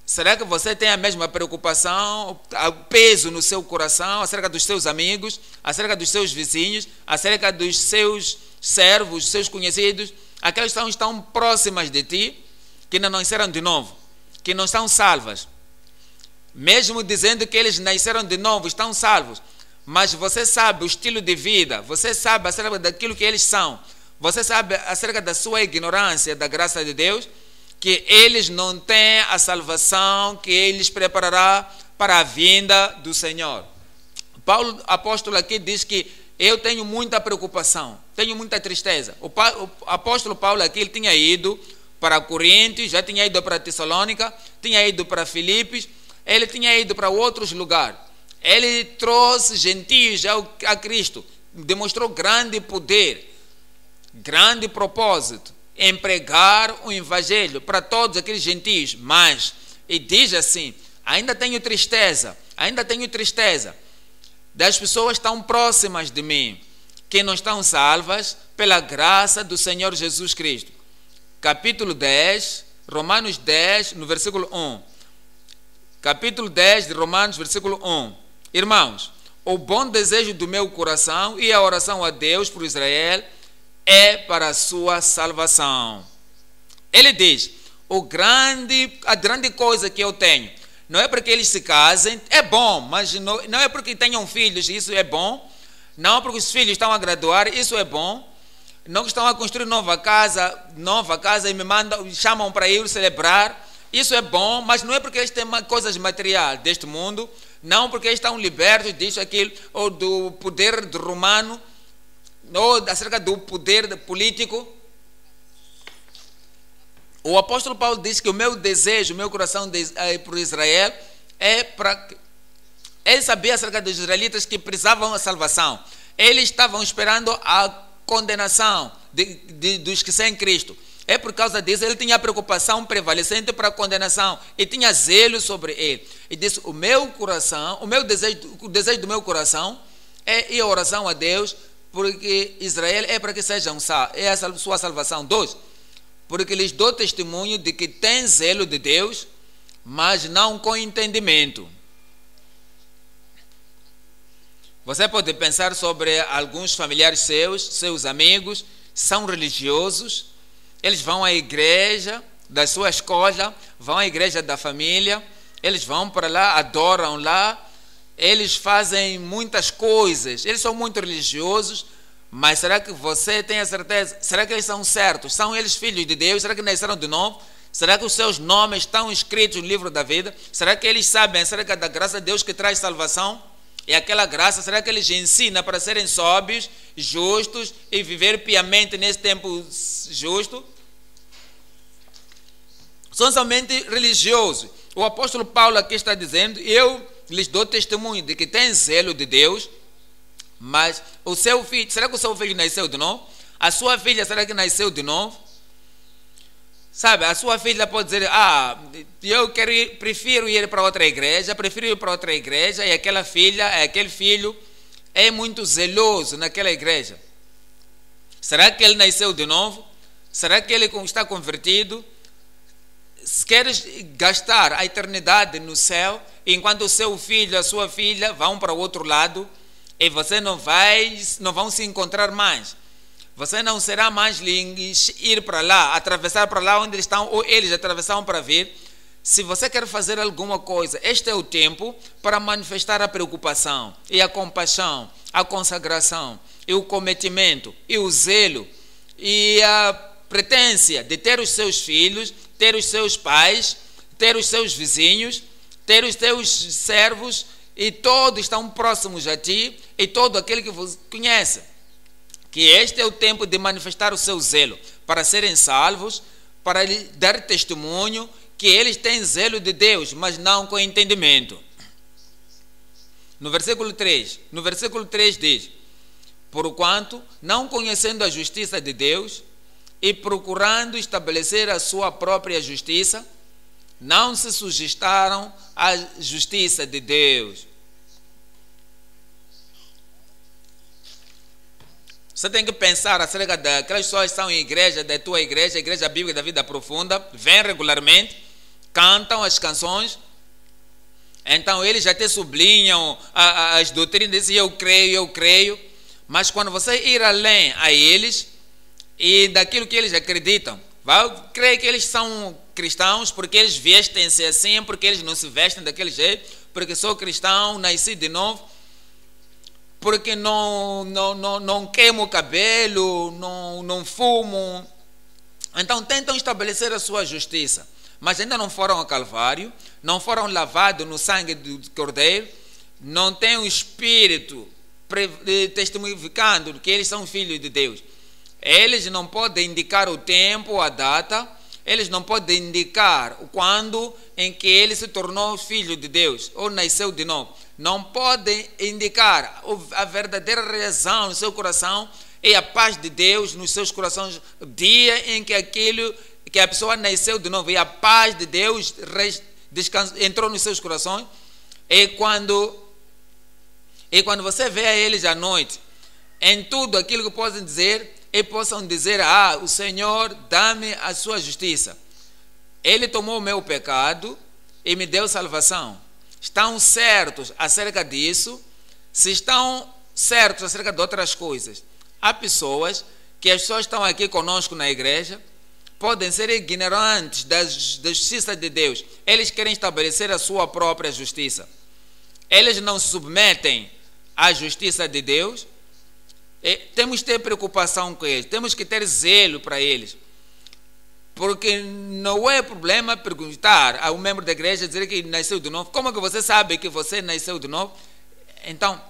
Será que você tem a mesma preocupação, peso no seu coração, acerca dos seus amigos, acerca dos seus vizinhos, acerca dos seus servos, seus conhecidos, aquelas que estão próximas de ti, que não nasceram de novo, que não estão salvas? Mesmo dizendo que eles nasceram de novo, estão salvos, mas você sabe o estilo de vida, você sabe acerca daquilo que eles são, você sabe acerca da sua ignorância, da graça de Deus, que eles não têm a salvação que eles preparará para a vinda do Senhor. Paulo, apóstolo, aqui diz que eu tenho muita preocupação, tenho muita tristeza. O apóstolo Paulo aqui, ele tinha ido para Coríntios, já tinha ido para Tessalônica, tinha ido para Filipos, ele tinha ido para outros lugares. Ele trouxe gentios a Cristo, demonstrou grande poder, grande propósito em pregar o evangelho para todos aqueles gentios, mas, e diz assim, ainda tenho tristeza das pessoas tão próximas de mim, que não estão salvas pela graça do Senhor Jesus Cristo. Capítulo 10, Romanos 10, no versículo 1. Capítulo 10 de Romanos, versículo 1. Irmãos, o bom desejo do meu coração e a oração a Deus por Israel é para a sua salvação. Ele diz, a grande coisa que eu tenho, não é porque eles se casem, é bom, mas não é porque tenham filhos, isso é bom, não porque os filhos estão a graduar, isso é bom, não que estão a construir nova casa e me chamam para ir celebrar, isso é bom, mas não é porque eles têm coisas materiais deste mundo, não porque eles estão libertos disso, aquilo, ou do poder romano, ou acerca do poder político. O apóstolo Paulo diz que o meu desejo, o meu coração por Israel é para... Ele sabia acerca dos israelitas que precisavam da salvação. Eles estavam esperando a condenação dos que sem Cristo. É por causa disso, ele tinha preocupação prevalecente para a condenação e tinha zelo sobre ele. E disse, o desejo do meu coração é a oração a Deus, porque Israel é para que sejam salvos, é a sua salvação. 2, porque lhes dou testemunho de que tem zelo de Deus, mas não com entendimento. Você pode pensar sobre alguns familiares seus amigos, são religiosos, eles vão à igreja da sua escola, vão à igreja da família, eles vão para lá, adoram lá, eles fazem muitas coisas, eles são muito religiosos, mas será que você tem a certeza? Será que eles são certos? São eles filhos de Deus? Será que nasceram de novo? Será que os seus nomes estão escritos no livro da vida? Será que eles sabem acerca da graça de Deus que traz salvação? E aquela graça, será que eles ensinam para serem sóbrios, justos e viver piamente nesse tempo justo? São somente religiosos. O apóstolo Paulo aqui está dizendo, eu lhes dou testemunho de que tem zelo de Deus, mas o seu filho, será que o seu filho nasceu de novo? A sua filha, será que nasceu de novo? Sabe, a sua filha pode dizer, prefiro ir para outra igreja, e aquela filha, aquele filho é muito zeloso naquela igreja. Será que ele nasceu de novo? Será que ele está convertido? se queres gastar a eternidade no céu, enquanto o seu filho, a sua filha vão para o outro lado, e você não vão se encontrar mais. Você não será mais ir para lá, atravessar para lá onde eles estão, ou eles atravessaram para vir. Se você quer fazer alguma coisa, este é o tempo para manifestar a preocupação, e a compaixão, a consagração, e o cometimento, e o zelo, e a pretensão de ter os seus filhos, ter os seus pais, ter os seus vizinhos, ter os teus servos, e todos estão próximos a ti, e todo aquele que você conhece. Que este é o tempo de manifestar o seu zelo, para serem salvos, para lhe dar testemunho que eles têm zelo de Deus, mas não com entendimento. No versículo 3 diz: porquanto, não conhecendo a justiça de Deus e procurando estabelecer a sua própria justiça, não se sujeistaram à justiça de Deus. Você tem que pensar acerca daquelas pessoas que estão em igreja, da tua igreja, a Igreja Bíblica da Vida Profunda, vêm regularmente, cantam as canções, então eles já te sublinham as doutrinas, dizem eu creio, mas quando você ir além a eles e daquilo que eles acreditam, vai crer que eles são cristãos porque eles vestem-se assim, porque eles não se vestem daquele jeito, porque sou cristão, nasci de novo, porque não queimo o cabelo, não fumo. Então tentam estabelecer a sua justiça, mas ainda não foram ao Calvário, não foram lavados no sangue do Cordeiro, não têm o Espírito testificando que eles são filhos de Deus. Eles não podem indicar o tempo, a data, eles não podem indicar o quando em que ele se tornou filho de Deus, ou nasceu de novo. Não podem indicar a verdadeira razão no seu coração e a paz de Deus nos seus corações, o dia em que que a pessoa nasceu de novo e a paz de Deus entrou nos seus corações. E quando você vê a eles à noite, em tudo aquilo que possam dizer, e possam dizer: o Senhor, dá-me a sua justiça. Ele tomou o meu pecado e me deu salvação. Estão certos acerca disso? Se estão certos acerca de outras coisas, há pessoas que as pessoas estão aqui conosco na igreja, podem ser ignorantes da justiça de Deus. Eles querem estabelecer a sua própria justiça. Eles não se submetem à justiça de Deus. Temos que ter preocupação com eles, temos que ter zelo para eles, porque não é problema perguntar a um membro da igreja, dizer que nasceu de novo. Como que você sabe que você nasceu de novo? Então,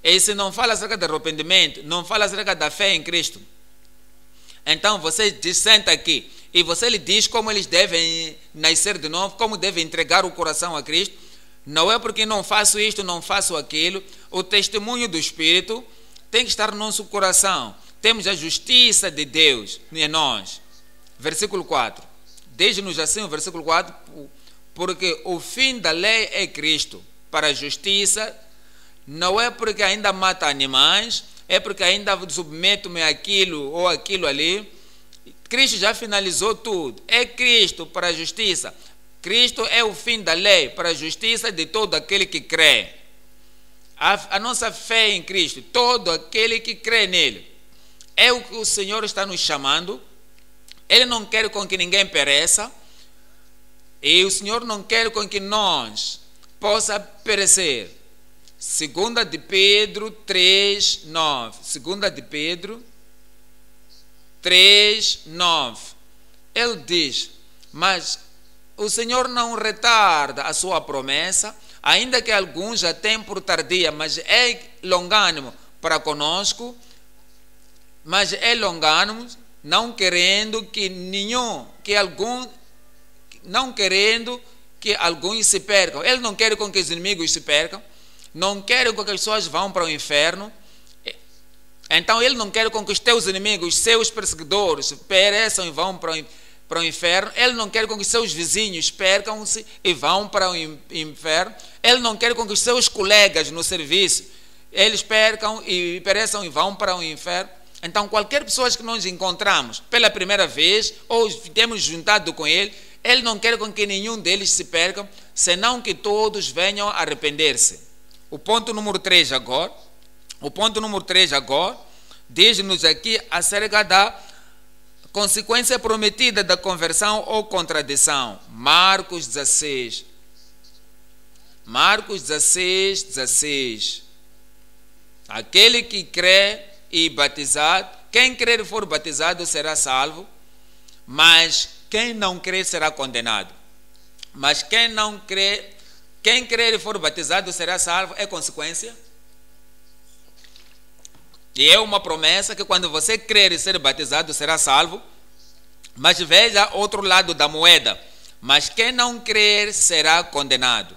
esse não fala acerca do arrependimento, não fala acerca da fé em Cristo. Então você senta aqui e você lhe diz como eles devem nascer de novo, como devem entregar o coração a Cristo. Não é porque não faço isto, não faço aquilo. O testemunho do Espírito tem que estar no nosso coração. Temos a justiça de Deus em nós. Versículo 4. Diz-nos assim o versículo 4: porque o fim da lei é Cristo, para a justiça, não é porque ainda mata animais, é porque ainda submeto-me àquilo ou aquilo ali. Cristo já finalizou tudo. É Cristo para a justiça. Cristo é o fim da lei, para a justiça de todo aquele que crê. A nossa fé em Cristo, todo aquele que crê nele, é o que o Senhor está nos chamando. Ele não quer com que ninguém pereça, e o Senhor não quer com que nós possa perecer. 2 de Pedro 3, 9. 2 de Pedro 3, 9. Ele diz: mas o Senhor não retarda a sua promessa, ainda que alguns já tenham por tardia, mas é longânimo para conosco, mas é longânimo, não querendo que alguns se percam. Ele não quer com que os inimigos se percam, não quer com que as pessoas vão para o inferno. Então ele não quer com que os teus inimigos, seus perseguidores, pereçam e vão para o inferno. Ele não quer com que seus vizinhos percam-se e vão para o inferno. Ele não quer com que os seus colegas no serviço, eles percam e pereçam e vão para o inferno. Então qualquer pessoa que nós encontramos pela primeira vez, ou temos juntado com ele, Ele não quer com que nenhum deles se perca, senão que todos venham a arrepender-se. O ponto número 3 agora. O ponto número 3 agora diz-nos aqui acerca da consequência prometida da conversão ou contradição. Marcos 16. Marcos 16, 16. Aquele que crê e batizado, quem crer e for batizado será salvo, mas quem não crer será condenado. Mas quem crer e for batizado será salvo, é consequência. E é uma promessa que quando você crer e ser batizado será salvo. Mas veja outro lado da moeda. Mas quem não crer será condenado.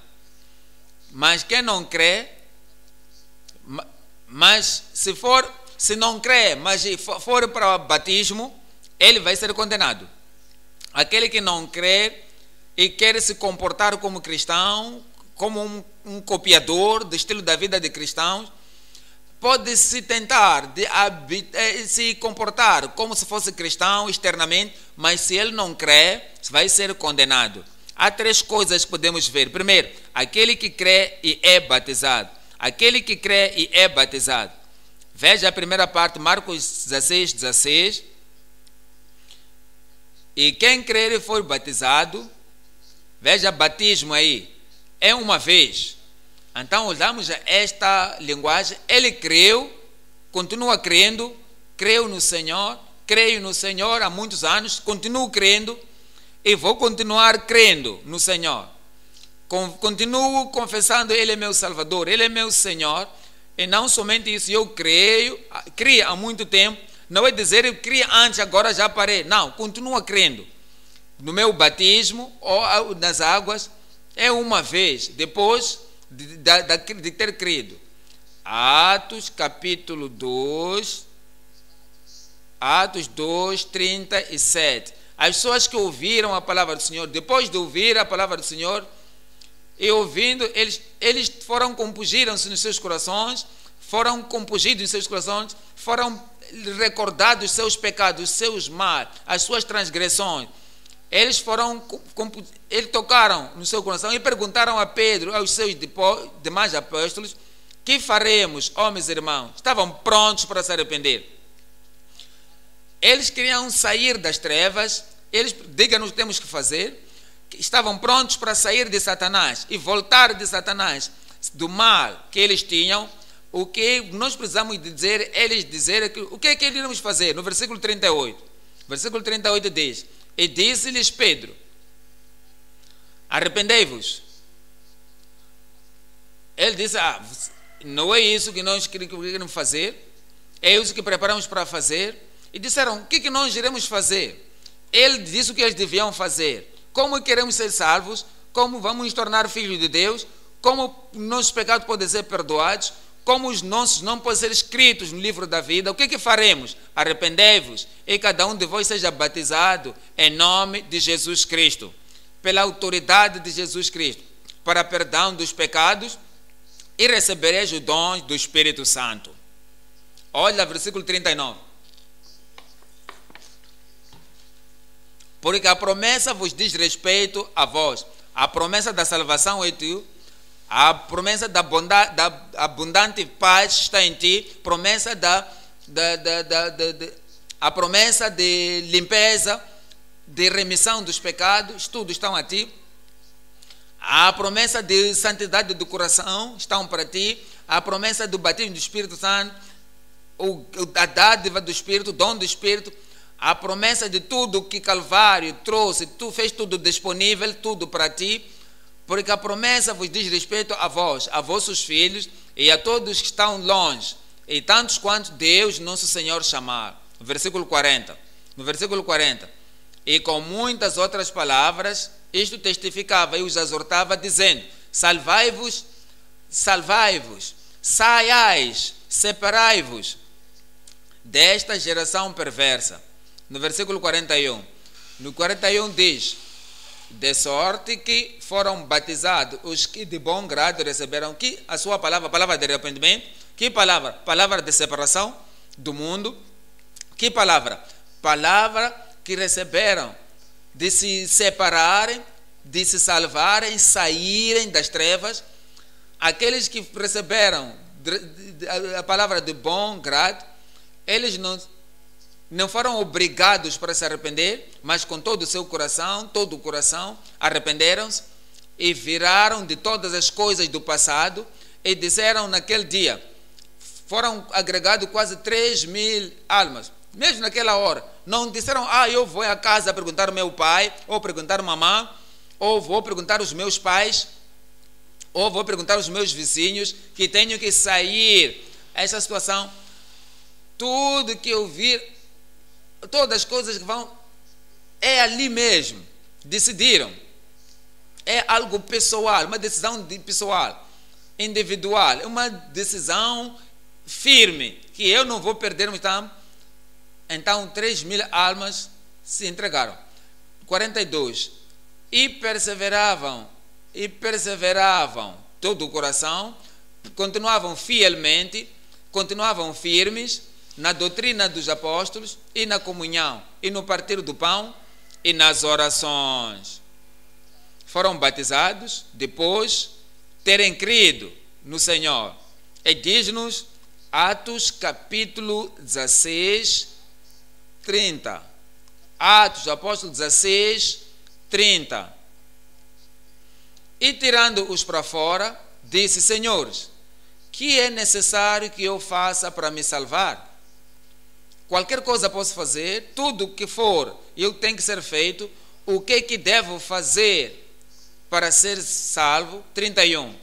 Mas quem não crê, mas se não crê, mas for para o batismo, ele vai ser condenado. Aquele que não crê e quer se comportar como cristão, como um copiador do estilo da vida de cristãos, pode se tentar se comportar como se fosse cristão externamente, mas se ele não crê, vai ser condenado. Há 3 coisas que podemos ver. Primeiro, aquele que crê e é batizado. Aquele que crê e é batizado. Veja a primeira parte, Marcos 16, 16. E quem crer e for batizado, veja batismo aí, é uma vez. Então usamos esta linguagem. Ele creu, continua crendo, creu no Senhor, creio no Senhor há muitos anos, continuo crendo e vou continuar crendo no Senhor. Continuo confessando, Ele é meu Salvador, Ele é meu Senhor. E não somente isso, eu criei há muito tempo. Não é dizer eu criei antes, agora já parei. Não, continua crendo. No meu batismo ou nas águas é uma vez, depois de ter crido. Atos capítulo 2, Atos 2, 37. As pessoas que ouviram a palavra do Senhor, depois de ouvir a palavra do Senhor, e ouvindo, eles foram compungiram-se nos seus corações, foram compungidos em seus corações, foram recordados os seus pecados, os seus males, as suas transgressões. Eles tocaram no seu coração e perguntaram a Pedro, aos seus demais apóstolos: que faremos, homens e irmãos? Estavam prontos para se arrepender. Eles queriam sair das trevas, diga-nos o que temos que fazer. Estavam prontos para sair de Satanás e voltar de Satanás, do mal que eles tinham. O que nós precisamos dizer, eles dizerem o que é que iremos fazer? No versículo 38. Versículo 38 diz: e disse-lhes Pedro: arrependei-vos. Ele disse: não é isso que nós queremos fazer, é isso que preparamos para fazer. E disseram: o que nós iremos fazer? Ele disse o que eles deviam fazer. Como queremos ser salvos? Como vamos nos tornar filhos de Deus? Como nossos pecados podem ser perdoados? Como os nossos não podem ser escritos no livro da vida? O que faremos? Arrependei-vos e cada um de vós seja batizado em nome de Jesus Cristo, pela autoridade de Jesus Cristo, para perdão dos pecados, e recebereis os dons do Espírito Santo. Olha, versículo 39. Porque a promessa vos diz respeito a vós. A promessa da salvação é tua. A promessa da bondade, da abundante paz está em ti. Promessa a promessa de limpeza, de remissão dos pecados, tudo estão a ti. A promessa de santidade do coração estão para ti. A promessa do batismo do Espírito Santo, a dádiva do Espírito, o dom do Espírito. A promessa de tudo que Calvário trouxe, tu fez tudo disponível, tudo para ti, porque a promessa vos diz respeito a vós, a vossos filhos e a todos que estão longe, e tantos quanto Deus, nosso Senhor, chamar. Versículo 40. No versículo 40. E com muitas outras palavras, isto testificava e os exortava, dizendo: salvai-vos, salvai-vos, saiais, separai-vos desta geração perversa. No versículo 41. No 41 diz: de sorte que foram batizados os que de bom grado receberam que a sua palavra, a palavra de arrependimento. Que palavra? Palavra de separação do mundo. Que palavra? Palavra que receberam de se separarem, de se salvarem, saírem das trevas. Aqueles que receberam a palavra de bom grado, eles não foram obrigados para se arrepender, mas com todo o coração, arrependeram-se e viraram de todas as coisas do passado e disseram naquele dia, foram agregados quase 3.000 almas, mesmo naquela hora. Não disseram, eu vou à casa perguntar ao meu pai, ou perguntar à mamãe, ou vou perguntar aos meus pais, ou vou perguntar aos meus vizinhos, que tenho que sair. Essa situação, tudo que eu vir, todas as coisas que vão, é ali mesmo, decidiram. É algo pessoal, uma decisão pessoal, individual, uma decisão firme, que eu não vou perder muito tempo. Então 3.000 almas se entregaram. 42. E perseveravam todo o coração, continuavam fielmente, continuavam firmes na doutrina dos apóstolos e na comunhão, e no partir do pão e nas orações. Foram batizados depois terem crido no Senhor. E diz-nos Atos capítulo 16, 30. Atos do Apóstolo 16, 30. E tirando-os para fora, disse: Senhores, que é necessário que eu faça para me salvar? Qualquer coisa posso fazer, tudo que for, eu tenho que ser feito. O que devo fazer para ser salvo? 31.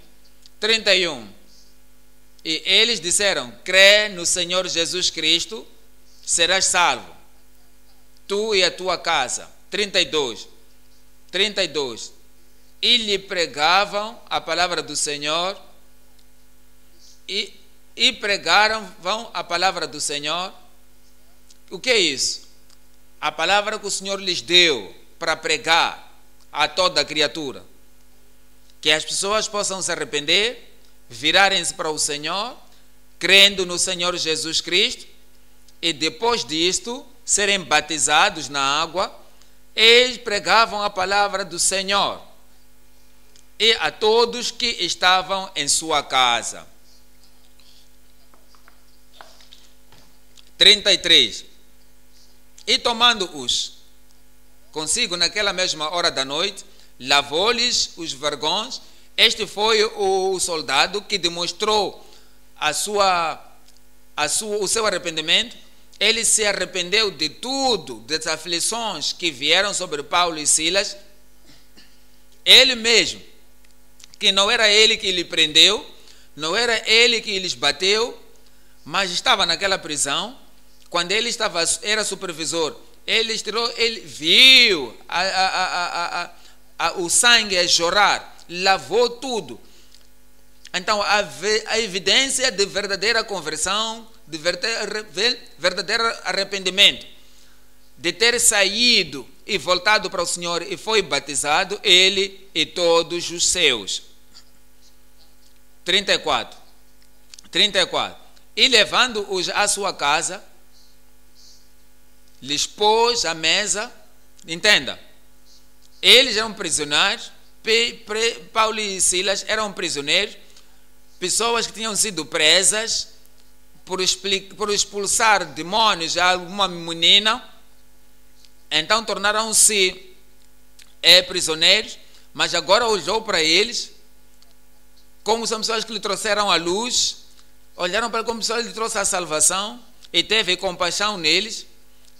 E eles disseram: crê no Senhor Jesus Cristo, serás salvo, tu e a tua casa. 32. E lhe pregavam a palavra do Senhor, e pregaram a palavra do Senhor. O que é isso? A palavra que o Senhor lhes deu para pregar a toda a criatura. Que as pessoas possam se arrepender, virarem-se para o Senhor, crendo no Senhor Jesus Cristo, e depois disto serem batizados na água. Eles pregavam a palavra do Senhor e a todos que estavam em sua casa. 33. E tomando-os consigo naquela mesma hora da noite, lavou-lhes os vergões. Este foi o soldado que demonstrou o seu arrependimento. Ele se arrependeu de tudo, das aflições que vieram sobre Paulo e Silas. Ele mesmo, que não era ele que lhe prendeu, não era ele que lhes bateu, mas estava naquela prisão. Quando ele era supervisor, ele viu o sangue a jorrar, lavou tudo. Então, a evidência de verdadeira conversão, de verdadeiro arrependimento, de ter saído e voltado para o Senhor e foi batizado, ele e todos os seus. 34. E levando-os à sua casa, lhes pôs à mesa. Entenda, eles eram prisioneiros, Paulo e Silas eram prisioneiros, pessoas que tinham sido presas por expulsar demônios a alguma menina. Então tornaram-se prisioneiros, mas agora olhou para eles como são pessoas que lhe trouxeram a luz, olharam para como pessoas que lhe trouxeram a salvação e teve compaixão neles.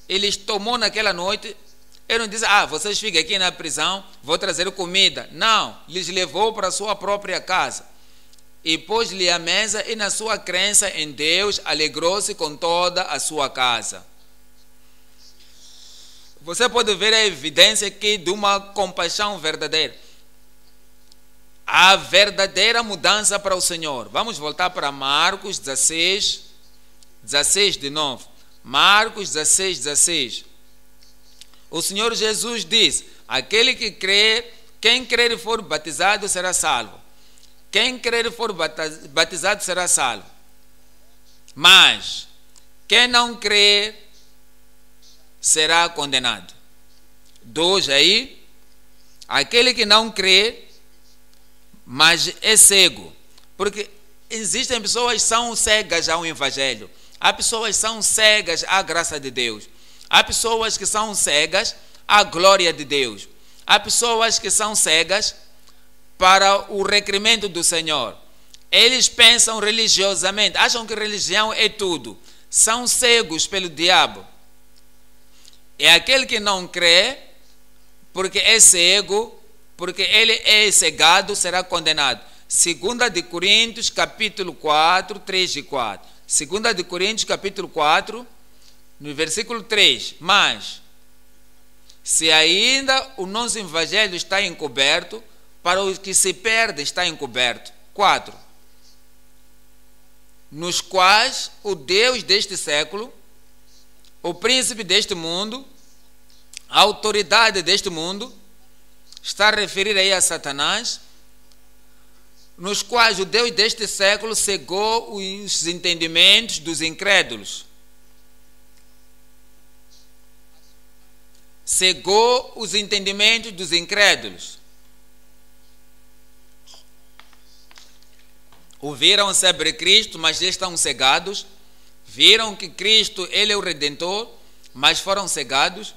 Eles tomou naquela noite. Ele não disse: vocês fiquem aqui na prisão, vou trazer comida. Não, lhes levou para a sua própria casa e pôs-lhe a mesa, e na sua crença em Deus alegrou-se com toda a sua casa. Você pode ver a evidência aqui de uma compaixão verdadeira. A verdadeira mudança para o Senhor. Vamos voltar para Marcos 16 de novo. Marcos 16. O Senhor Jesus diz: aquele que crer, quem crer e for batizado será salvo. Quem crer e for batizado será salvo. Mas quem não crer será condenado. 2 aí, aquele que não crê, mas é cego, porque existem pessoas que são cegas ao Evangelho, há pessoas que são cegas à graça de Deus, há pessoas que são cegas à glória de Deus, há pessoas que são cegas para o requerimento do Senhor. Eles pensam religiosamente, acham que religião é tudo, são cegos pelo diabo. É aquele que não crê, porque é cego, porque ele é cegado, será condenado. 2 de Coríntios, capítulo 4, 3 e 4. 2 de Coríntios, capítulo 4, no versículo 3. Mas, se ainda o nosso evangelho está encoberto, para os que se perdem está encoberto. 4. Nos quais o Deus deste século, o príncipe deste mundo, a autoridade deste mundo, está a referir aí a Satanás, nos quais o Deus deste século cegou os entendimentos dos incrédulos. Cegou os entendimentos dos incrédulos. Ouviram sobre Cristo, mas estão cegados. Viram que Cristo, Ele é o Redentor, mas foram cegados.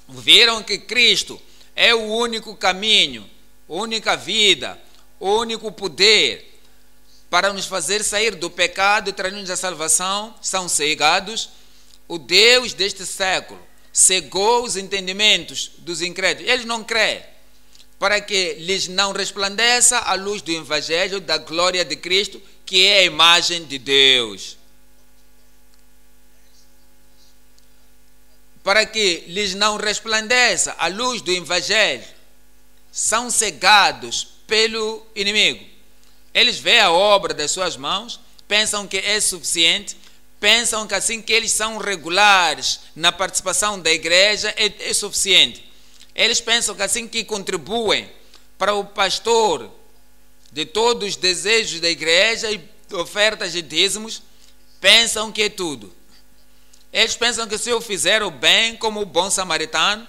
Viram que Cristo é o único caminho, a única vida, o único poder para nos fazer sair do pecado e trazer-nos a salvação. São cegados. O Deus deste século cegou os entendimentos dos incrédulos. Eles não creem, para que lhes não resplandeça a luz do Evangelho da glória de Cristo, que é a imagem de Deus. Para que lhes não resplandeça a luz do Evangelho, são cegados pelo inimigo. Eles veem a obra das suas mãos, pensam que é suficiente, pensam que assim que eles são regulares na participação da igreja é suficiente. Eles pensam que assim que contribuem para o pastor de todos os desejos da igreja e ofertas e dízimos, pensam que é tudo. Eles pensam que se eu fizer o bem como o bom samaritano,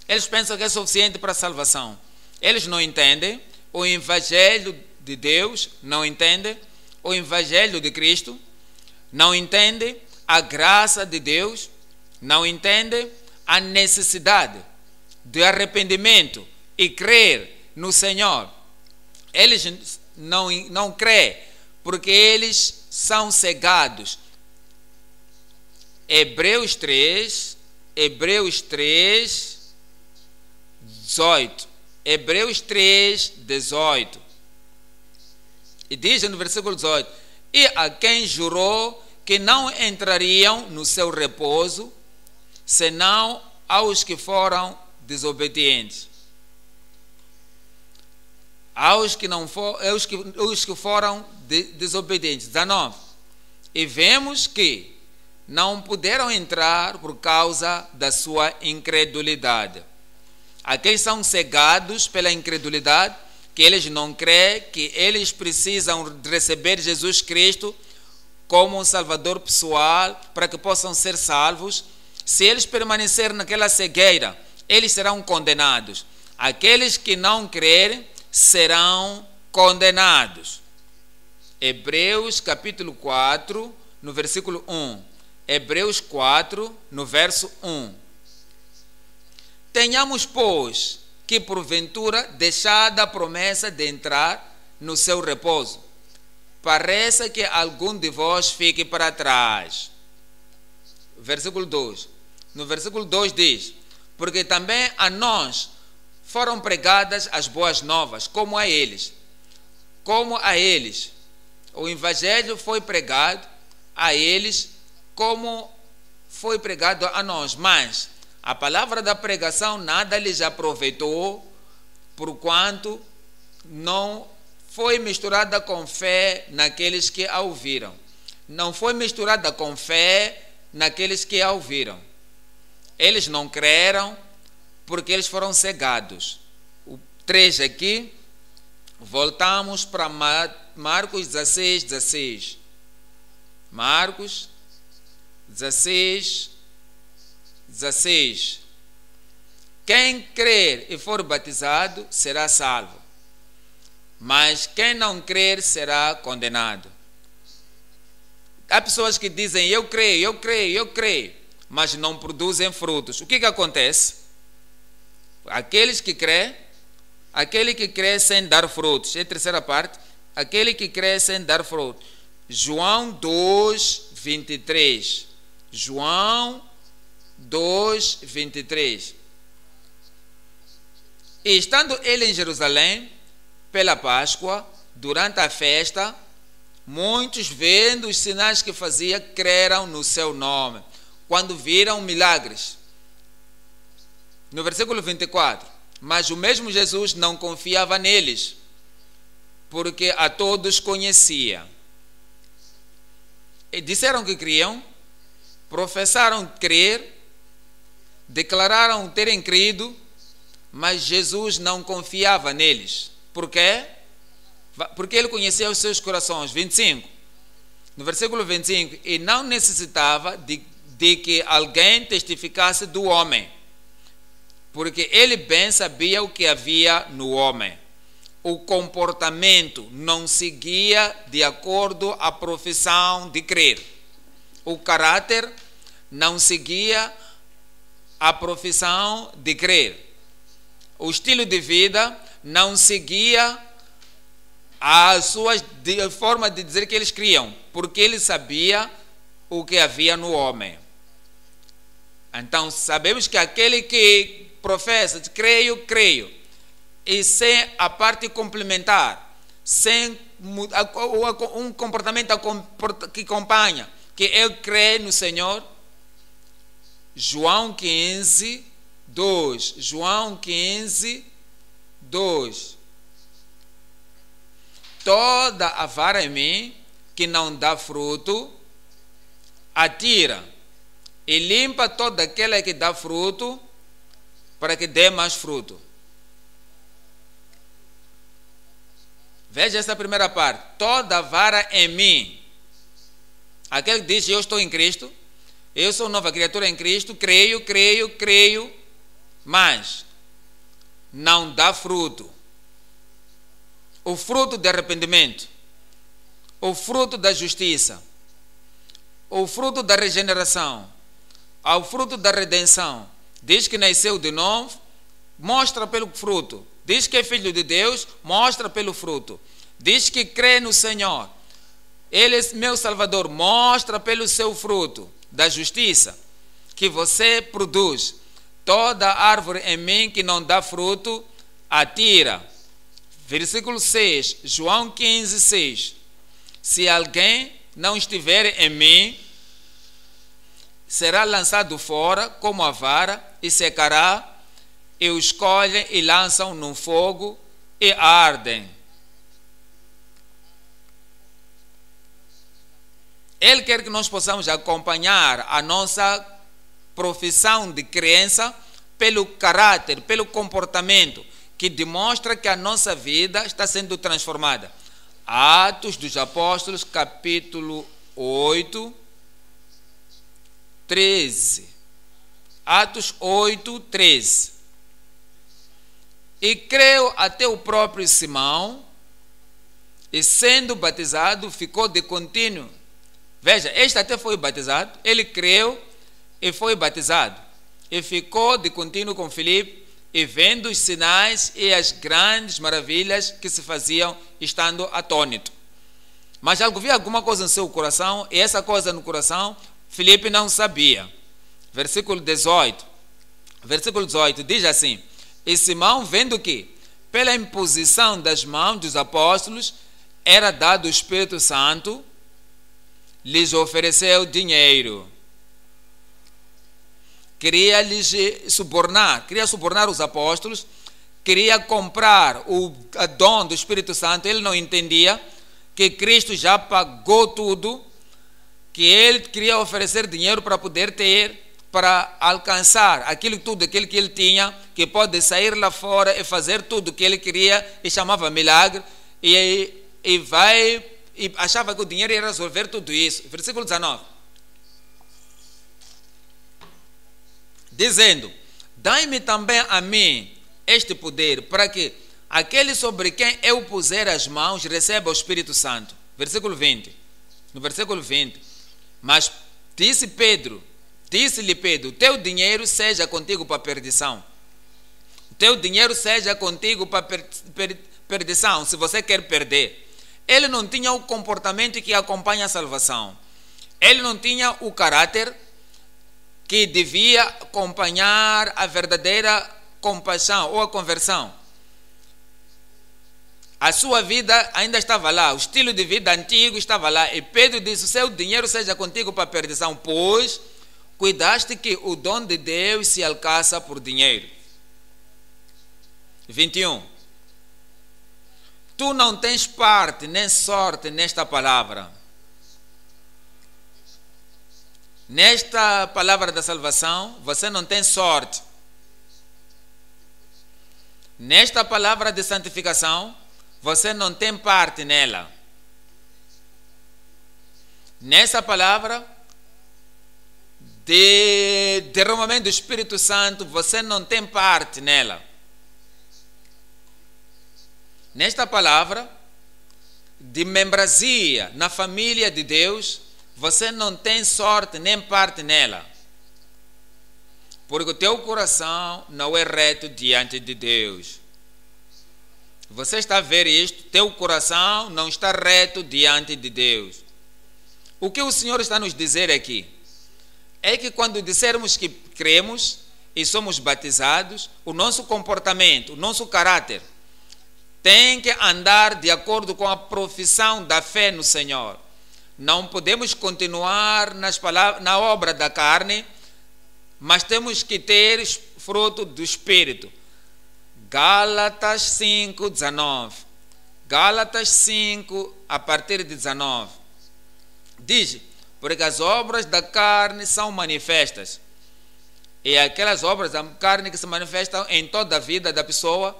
eles pensam que é suficiente para a salvação. Eles não entendem o Evangelho de Deus, não entendem o Evangelho de Cristo, não entendem a graça de Deus, não entendem a necessidade de arrependimento e crer no Senhor. Eles não creem, porque eles são cegados. Hebreus 3, 18. Hebreus 3, 18. E diz no versículo 18: e a quem jurou que não entrariam no seu repouso, senão aos que foram desobedientes. Os que foram desobedientes. 19. E vemos que não puderam entrar por causa da sua incredulidade. Aqueles são cegados pela incredulidade, que eles não creem, que eles precisam receber Jesus Cristo como um salvador pessoal para que possam ser salvos. Se eles permanecerem naquela cegueira, eles serão condenados. Aqueles que não crerem serão condenados. Hebreus capítulo 4, no versículo 1. Hebreus 4, no verso 1. Tenhamos, pois, que porventura, deixada a promessa de entrar no seu repouso, pareça que algum de vós fique para trás. Versículo 2. No versículo 2 diz: porque também a nós foram pregadas as boas novas, como a eles. Como a eles. O Evangelho foi pregado a eles, como foi pregado a nós. Mas a palavra da pregação nada lhes aproveitou, porquanto não foi misturada com fé naqueles que a ouviram. Não foi misturada com fé naqueles que a ouviram. Eles não creram, porque eles foram cegados. O 3 aqui, voltamos para Marcos 16, 16. Marcos 16, 16. quem crer e for batizado será salvo, mas quem não crer será condenado. Há pessoas que dizem, eu creio, mas não produzem frutos. O que acontece? Aquele que crê sem dar frutos. É a terceira parte. Aquele que crê sem dar frutos. João 2, 23. João 2, 23. E estando ele em Jerusalém, pela Páscoa, durante a festa, muitos, vendo os sinais que fazia, creram no seu nome, quando viram milagres. No versículo 24, mas o mesmo Jesus não confiava neles, porque a todos conhecia. E disseram que criam, professaram crer, declararam terem crido, mas Jesus não confiava neles. Por quê? Porque ele conhecia os seus corações. 25. No versículo 25, e não necessitava de que alguém testificasse do homem, porque ele bem sabia o que havia no homem. O comportamento não seguia de acordo à profissão de crer. O caráter não seguia a profissão de crer. O estilo de vida não seguia a sua forma de dizer que eles criam, porque ele sabia o que havia no homem. Então sabemos que aquele que professa, creio, e sem a parte complementar, sem um comportamento que acompanha, que eu creio no Senhor. João 15, 2. João 15, 2. Toda a vara em mim que não dá fruto, atira e limpa toda aquela que dá fruto, para que dê mais fruto. Veja essa primeira parte. Toda vara em mim. Aquele que diz, eu estou em Cristo, eu sou nova criatura em Cristo, creio, mas não dá fruto. O fruto de arrependimento, o fruto da justiça, o fruto da regeneração, o fruto da redenção. Diz que nasceu de novo, mostra pelo fruto. Diz que é filho de Deus, mostra pelo fruto. Diz que crê no Senhor, Ele é meu Salvador, mostra pelo seu fruto da justiça que você produz. Toda árvore em mim que não dá fruto, atira. Versículo 6, João 15, 6. Se alguém não estiver em mim, será lançado fora como a vara e secará, e o escolhem e lançam no fogo e ardem. Ele quer que nós possamos acompanhar a nossa profissão de crença pelo caráter, pelo comportamento, que demonstra que a nossa vida está sendo transformada. Atos dos Apóstolos, capítulo 8, 13. Atos 8, 13. E creu até o próprio Simão, e sendo batizado, ficou de contínuo. Veja, este até foi batizado, ele creu e foi batizado, e ficou de contínuo com Filipe, e vendo os sinais e as grandes maravilhas que se faziam, estando atônito. Mas havia alguma coisa no seu coração, e essa coisa no coração, Filipe não sabia. Versículo 18. Versículo 18 diz assim: e Simão, vendo que, pela imposição das mãos dos apóstolos, era dado o Espírito Santo, lhes ofereceu dinheiro. Queria subornar os apóstolos, queria comprar o dom do Espírito Santo. Ele não entendia que Cristo já pagou tudo, que ele queria oferecer dinheiro para poder ter, para alcançar tudo que ele tinha, que pode sair lá fora e fazer tudo que ele queria, e chamava milagre, e achava que o dinheiro ia resolver tudo isso. Versículo 19. Dizendo, dai-me também a mim este poder, para que aquele sobre quem eu puser as mãos receba o Espírito Santo. Versículo 20. No versículo 20. Mas disse-lhe Pedro, o teu dinheiro seja contigo para a perdição. O teu dinheiro seja contigo para perdição, se você quer perder. Ele não tinha o comportamento que acompanha a salvação. Ele não tinha o caráter que devia acompanhar a verdadeira compaixão ou a conversão. A sua vida ainda estava lá, o estilo de vida antigo estava lá. E Pedro disse, o seu dinheiro seja contigo para a perdição, pois cuidaste que o dom de Deus se alcança por dinheiro. 21. Tu não tens parte nem sorte nesta palavra. Nesta palavra da salvação, você não tem sorte. Nesta palavra de santificação, você não tem parte nela. Nessa palavra de derramamento do Espírito Santo, você não tem parte nela. Nesta palavra de membresia na família de Deus, você não tem sorte nem parte nela. Porque o teu coração não é reto diante de Deus. Você está a ver isto? Teu coração não está reto diante de Deus. O que o Senhor está nos dizer aqui é que quando dissermos que cremos e somos batizados, o nosso comportamento, o nosso caráter tem que andar de acordo com a profissão da fé no Senhor. Não podemos continuar na obra da carne, mas temos que ter fruto do Espírito. Gálatas 5, 19. Gálatas 5, a partir de 19. Diz, porque as obras da carne são manifestas. E aquelas obras da carne que se manifestam em toda a vida da pessoa,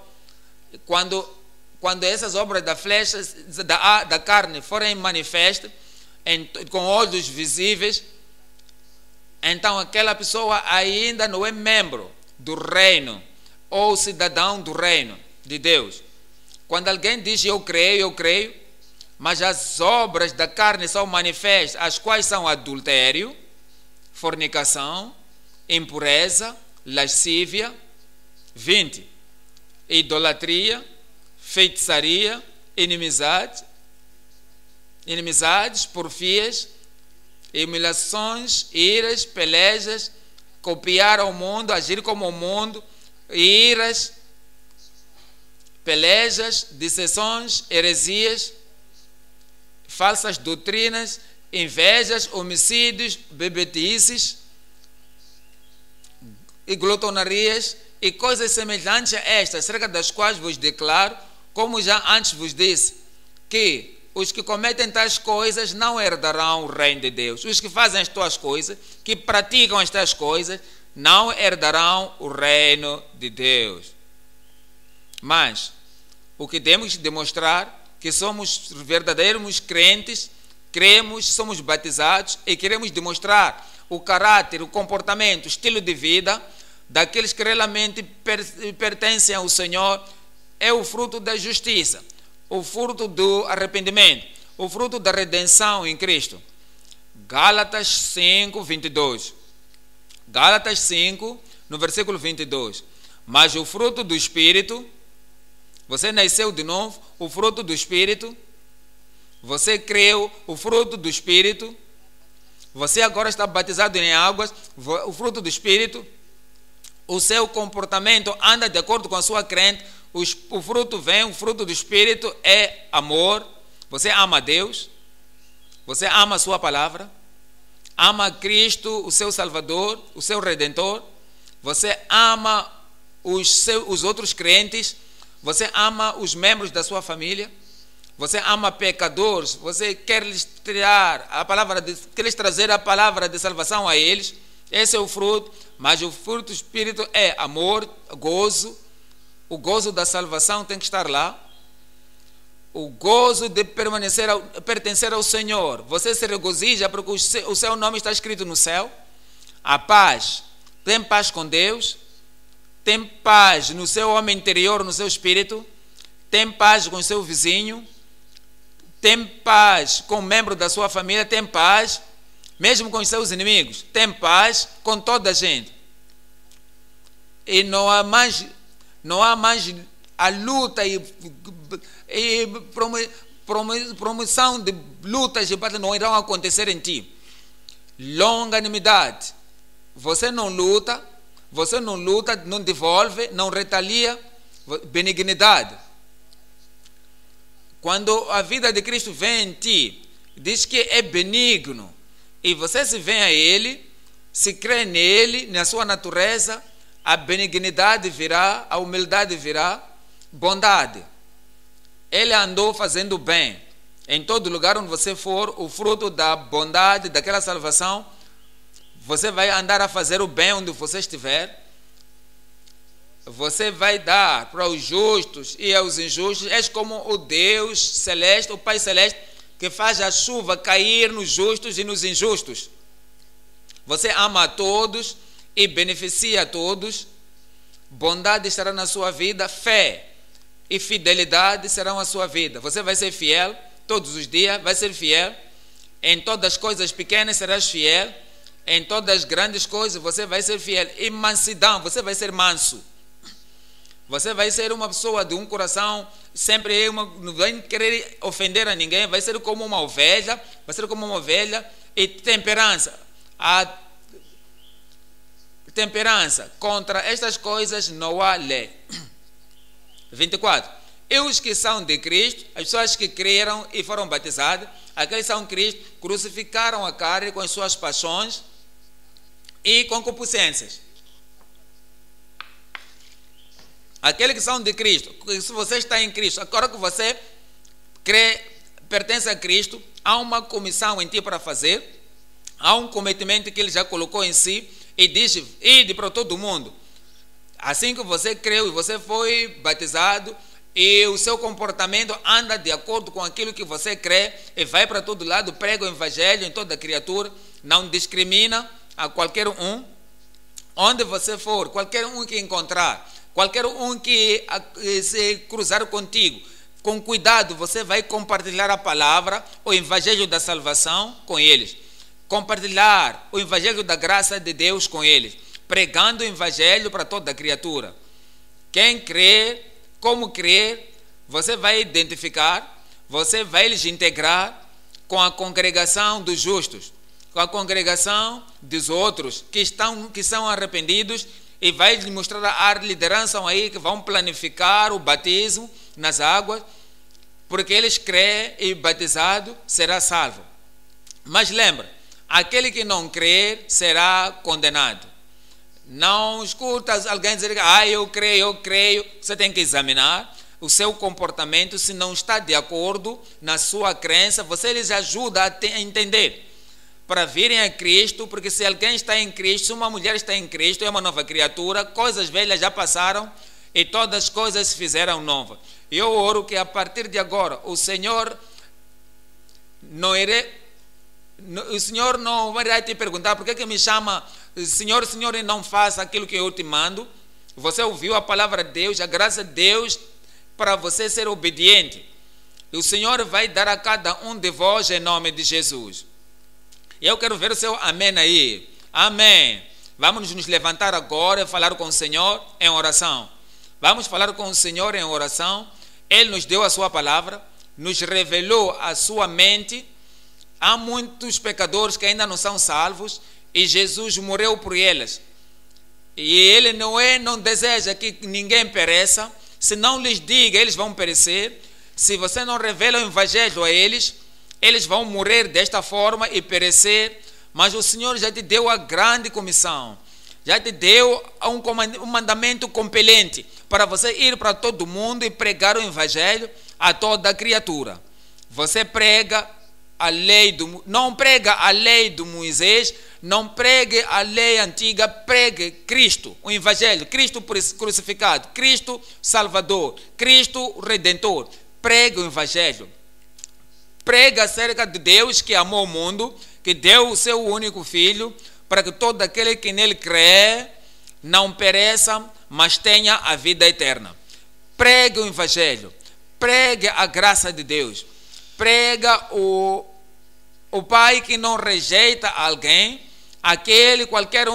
quando essas obras da carne forem manifestas, com olhos visíveis, então aquela pessoa ainda não é membro do reino ou cidadão do reino de Deus. Quando alguém diz eu creio, mas as obras da carne são manifestas, as quais são adultério, fornicação, impureza, lascívia, 20, idolatria, feitiçaria, inimizades, porfias, humilhações, iras, pelejas, copiar ao mundo, agir como o mundo, iras, pelejas, dissensões, heresias, falsas doutrinas, invejas, homicídios, bebedices e glotonarias e coisas semelhantes a estas, acerca das quais vos declaro, como já antes vos disse, que os que cometem tais coisas não herdarão o reino de Deus. Os que fazem as tuas coisas, que praticam estas coisas, não herdarão o reino de Deus. Mas o que temos que demonstrar que somos verdadeiros crentes, cremos, somos batizados e queremos demonstrar o caráter, o comportamento, o estilo de vida daqueles que realmente pertencem ao Senhor, é o fruto da justiça, o fruto do arrependimento, o fruto da redenção em Cristo. Gálatas 5, 22. Gálatas 5, no versículo 22. Mas o fruto do Espírito, você nasceu de novo, o fruto do Espírito, você creu, o fruto do Espírito, você agora está batizado em águas, o fruto do Espírito, o seu comportamento anda de acordo com a sua crença, o fruto vem, o fruto do Espírito é amor, você ama a Deus, você ama a sua palavra, ama Cristo, o seu Salvador, o seu Redentor, você ama os outros crentes, você ama os membros da sua família, você ama pecadores, você quer lhes trazer a palavra de salvação a eles, esse é o fruto, mas o fruto do Espírito é amor, gozo, o gozo da salvação tem que estar lá, o gozo de pertencer ao Senhor, você se regozija porque o seu nome está escrito no céu, a paz, tem paz com Deus, tem paz no seu homem interior, no seu espírito, tem paz com o seu vizinho, tem paz com um membro da sua família, tem paz mesmo com os seus inimigos, tem paz com toda a gente. E não há mais a luta e promoção de lutas e batalhas não irão acontecer em ti. Longanimidade. Você não luta, não devolve, não retalia. Benignidade. Quando a vida de Cristo vem em ti, diz que é benigno, e você se vem a Ele, se crê nele, na sua natureza, a benignidade virá, a humildade virá, bondade. Ele andou fazendo bem. Em todo lugar onde você for, o fruto da bondade, daquela salvação, você vai andar a fazer o bem onde você estiver. Você vai dar para os justos e aos injustos. És como o Deus celeste, o Pai celeste, que faz a chuva cair nos justos e nos injustos. Você ama a todos e beneficia a todos. Bondade estará na sua vida, fé e fidelidade serão a sua vida. Você vai ser fiel todos os dias, vai ser fiel. Em todas as coisas pequenas serás fiel. Em todas as grandes coisas você vai ser fiel. E mansidão, você vai ser manso. Você vai ser uma pessoa de um coração, sempre não vai querer ofender a ninguém, vai ser como uma ovelha, e temperança. A temperança, contra estas coisas não há lei. 24. E os que são de Cristo, as pessoas que creram e foram batizadas, aqueles que são de Cristo, crucificaram a carne com as suas paixões e concupiscências. Aqueles que são de Cristo, se você está em Cristo, agora que você crê, pertence a Cristo, há uma comissão em ti para fazer, há um cometimento que Ele já colocou em si, e diz, ide para todo mundo. Assim que você creu e você foi batizado, e o seu comportamento anda de acordo com aquilo que você crê, e vai para todo lado, prega o evangelho em toda criatura, não discrimina a qualquer um, onde você for, qualquer um que encontrar, qualquer um que se cruzar contigo, com cuidado você vai compartilhar a palavra, o evangelho da salvação com eles. Compartilhar o evangelho da graça de Deus com eles. Pregando o evangelho para toda criatura. Quem crer, como crer, você vai identificar, você vai lhes integrar com a congregação dos justos, com a congregação dos outros que são arrependidos, e vai lhe mostrar a liderança aí que vão planificar o batismo nas águas, porque eles creem e batizado será salvo. Mas lembra, aquele que não crer será condenado. Não escuta alguém dizer, eu creio. Você tem que examinar o seu comportamento. Se não está de acordo na sua crença, você lhes ajuda a entender, para virem a Cristo, porque se alguém está em Cristo, se uma mulher está em Cristo, é uma nova criatura, coisas velhas já passaram e todas as coisas se fizeram novas. Eu oro que a partir de agora o Senhor não vai te perguntar por que me chama Senhor, Senhor, e não faça aquilo que eu te mando. Você ouviu a palavra de Deus, a graça de Deus para você ser obediente. E o Senhor vai dar a cada um de vós em nome de Jesus. E eu quero ver o seu amém aí. Amém. Vamos nos levantar agora e falar com o Senhor em oração. Vamos falar com o Senhor em oração. Ele nos deu a sua palavra, nos revelou a sua mente. Há muitos pecadores que ainda não são salvos e Jesus morreu por eles. E Ele não deseja que ninguém pereça. Se não lhes diga, eles vão perecer. Se você não revela o evangelho a eles, eles vão morrer desta forma e perecer. Mas o Senhor já te deu a grande comissão, já te deu um mandamento compelente para você ir para todo mundo e pregar o evangelho a toda criatura. Você prega a lei não prega a lei de Moisés, não pregue a lei antiga, pregue Cristo, o evangelho, Cristo crucificado, Cristo Salvador, Cristo Redentor. Pregue o evangelho. Prega acerca de Deus que amou o mundo, que deu o seu único filho, para que todo aquele que nele crê não pereça, mas tenha a vida eterna. Pregue o Evangelho, pregue a graça de Deus, prega o Pai que não rejeita alguém, qualquer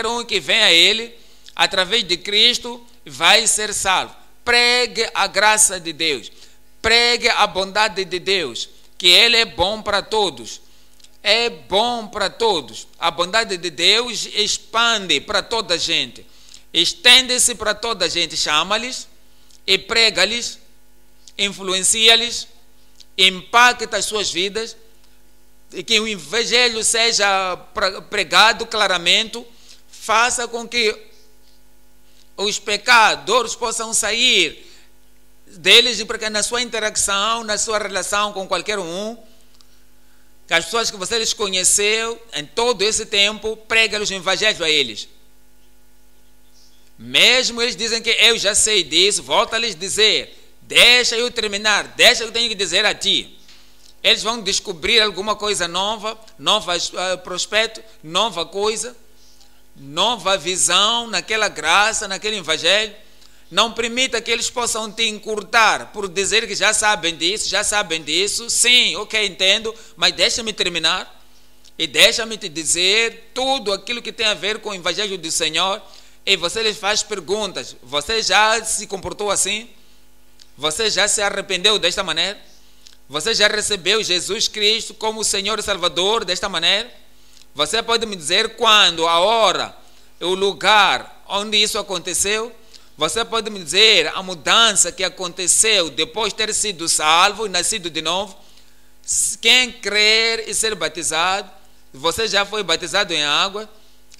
um que vem a Ele, através de Cristo, vai ser salvo. Pregue a graça de Deus, pregue a bondade de Deus, que Ele é bom para todos. É bom para todos. A bondade de Deus expande para toda a gente. Estende-se para toda a gente. Chama-lhes e prega-lhes, influencia-lhes, impacta as suas vidas, e que o Evangelho seja pregado claramente, faça com que os pecadores possam sair deles, porque na sua interação, na sua relação com qualquer um, que as pessoas que você lhes conheceu em todo esse tempo, prega-lhes o Evangelho a eles. Mesmo eles dizem que eu já sei disso, volta a lhes dizer, deixa eu terminar, deixa eu tenho que dizer a ti. Eles vão descobrir alguma coisa nova, novo prospecto, nova coisa, nova visão naquela graça, naquele Evangelho. Não permita que eles possam te encurtar por dizer que já sabem disso. Sim, ok, entendo, mas deixa-me terminar e deixa-me te dizer tudo aquilo que tem a ver com o Evangelho do Senhor. E você lhes faz perguntas. Você já se comportou assim? Você já se arrependeu desta maneira? Você já recebeu Jesus Cristo como Senhor e Salvador desta maneira? Você pode me dizer quando, a hora, o lugar onde isso aconteceu? Você pode me dizer a mudança que aconteceu depois de ter sido salvo e nascido de novo? Quem crer e ser batizado, você já foi batizado em água,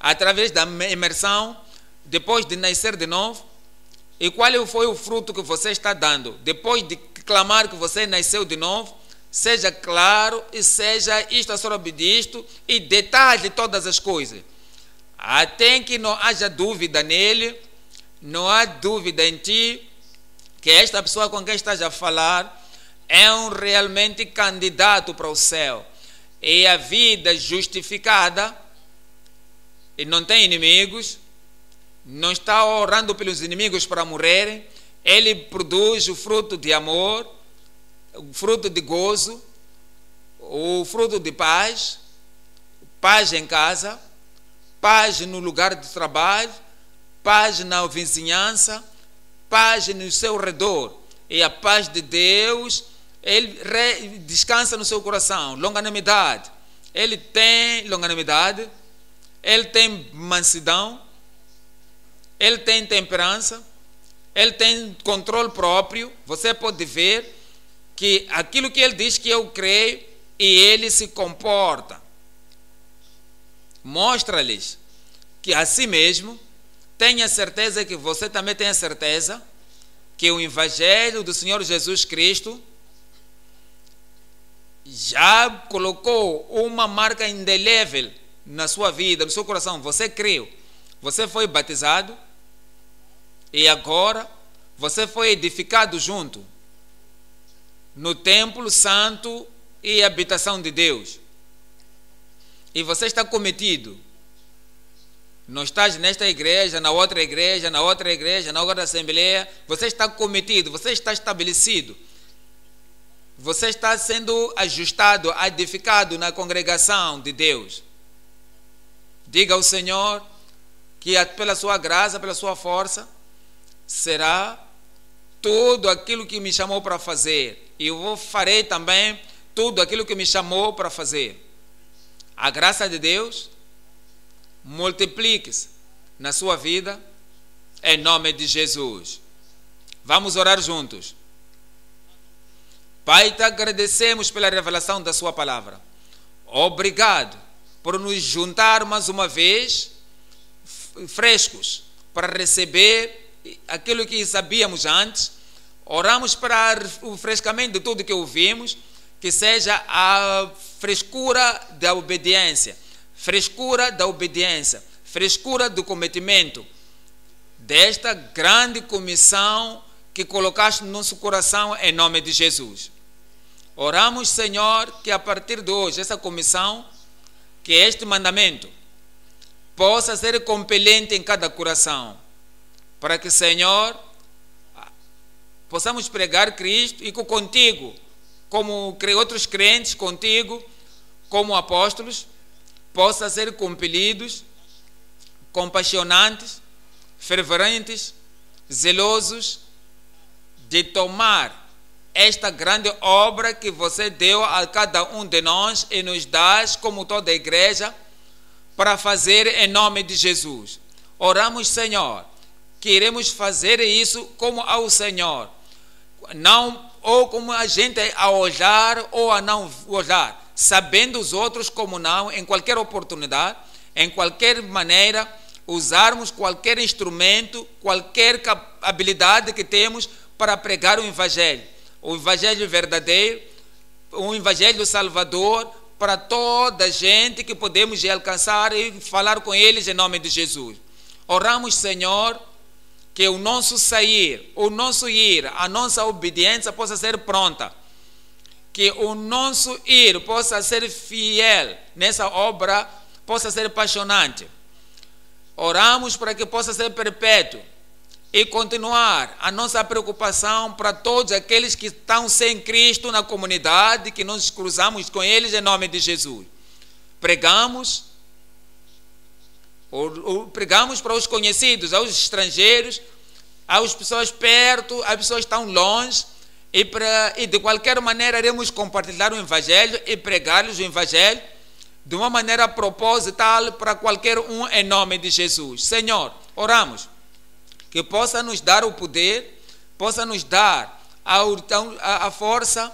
através da imersão, depois de nascer de novo? E qual foi o fruto que você está dando? Depois de clamar que você nasceu de novo, seja claro e seja isto a sobre disto e detalhe todas as coisas. Até que não haja dúvida nele, não há dúvida em ti, que esta pessoa com quem estás a falar é um realmente candidato para o céu. E a vida justificada, e não tem inimigos, não está orando pelos inimigos para morrerem, ele produz o fruto de amor, o fruto de gozo, o fruto de paz, paz em casa, paz no lugar de trabalho, paz na vizinhança, paz no seu redor. E a paz de Deus, ele descansa no seu coração. Longanimidade. Ele tem longanimidade, ele tem mansidão, ele tem temperança, ele tem controle próprio. Você pode ver que aquilo que ele diz que eu creio, e ele se comporta. Mostra-lhes que assim mesmo, tenha certeza que você também tenha certeza que o Evangelho do Senhor Jesus Cristo já colocou uma marca indelével na sua vida, no seu coração. Você creu, você foi batizado e agora você foi edificado junto no templo santo e habitação de Deus. E você está cometido. Não estás nesta igreja, na outra igreja, na outra igreja, na outra assembleia. Você está cometido, você está estabelecido. Você está sendo ajustado, edificado na congregação de Deus. Diga ao Senhor que pela sua graça, pela sua força, será tudo aquilo que me chamou para fazer. E eu farei também tudo aquilo que me chamou para fazer. A graça de Deus multiplique-se na sua vida, em nome de Jesus. Vamos orar juntos. Pai, te agradecemos pela revelação da sua palavra. Obrigado por nos juntar mais uma vez, frescos, para receber aquilo que sabíamos antes. Oramos para o refrescamento de tudo que ouvimos, que seja a frescura da obediência, frescura da obediência, frescura do cometimento desta grande comissão que colocaste no nosso coração, em nome de Jesus. Oramos, Senhor, que a partir de hoje essa comissão, que este mandamento possa ser compelente em cada coração, para que, Senhor, possamos pregar Cristo e que contigo, como outros crentes contigo, como apóstolos, possam ser compelidos, compassionantes, ferventes, zelosos, de tomar esta grande obra que você deu a cada um de nós e nos dá, como toda a igreja, para fazer em nome de Jesus. Oramos, Senhor, que iremos fazer isso como ao Senhor, não ou como a gente a olhar ou a não olhar, sabendo os outros como não, em qualquer oportunidade, em qualquer maneira, usarmos qualquer instrumento, qualquer habilidade que temos para pregar o Evangelho verdadeiro, o Evangelho Salvador, para toda a gente que podemos alcançar e falar com eles em nome de Jesus. Oramos, Senhor, que o nosso sair, o nosso ir, a nossa obediência possa ser pronta, que o nosso ir possa ser fiel nessa obra, possa ser apaixonante. Oramos para que possa ser perpétuo e continuar a nossa preocupação para todos aqueles que estão sem Cristo na comunidade, que nós cruzamos com eles em nome de Jesus. Pregamos para os conhecidos, aos estrangeiros, às pessoas perto, às pessoas que estão longe, e de qualquer maneira iremos compartilhar o Evangelho e pregar-lhes o Evangelho de uma maneira proposital para qualquer um em nome de Jesus. Senhor, oramos que possa nos dar o poder, possa nos dar a força,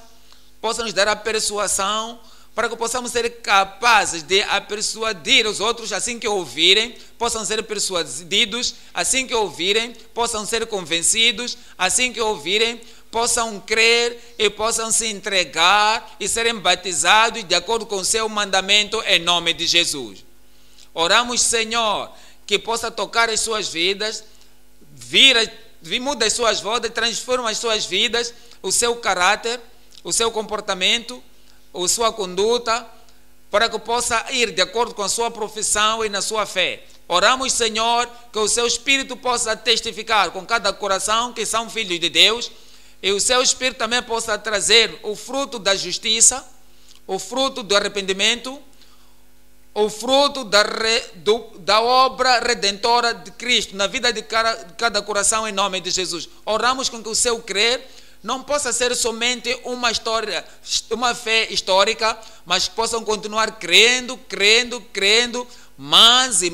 possa nos dar a persuasão, para que possamos ser capazes de persuadir os outros assim que ouvirem, possam ser persuadidos assim que ouvirem, possam ser convencidos assim que ouvirem, possam crer e possam se entregar e serem batizados de acordo com o seu mandamento em nome de Jesus. Oramos, Senhor, que possa tocar as suas vidas, muda as suas vidas, transforma as suas vidas, o seu caráter, o seu comportamento, a sua conduta, para que possa ir de acordo com a sua profissão e na sua fé. Oramos, Senhor, que o seu Espírito possa testificar com cada coração que são filhos de Deus, e o seu Espírito também possa trazer o fruto da justiça, o fruto do arrependimento, o fruto da obra redentora de Cristo na vida de cada coração em nome de Jesus. Oramos com que o seu crer não possa ser somente uma fé histórica, mas que possam continuar crendo, mais e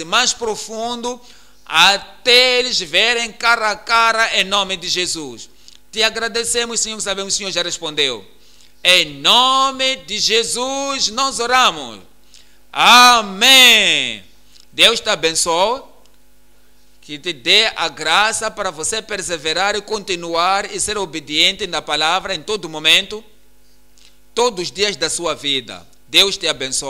mais profundo, até eles verem cara a cara em nome de Jesus. Te agradecemos, Senhor, sabemos que o Senhor já respondeu. Em nome de Jesus nós oramos. Amém. Deus te abençoe, que te dê a graça para você perseverar e continuar e ser obediente na palavra em todo momento, todos os dias da sua vida. Deus te abençoe.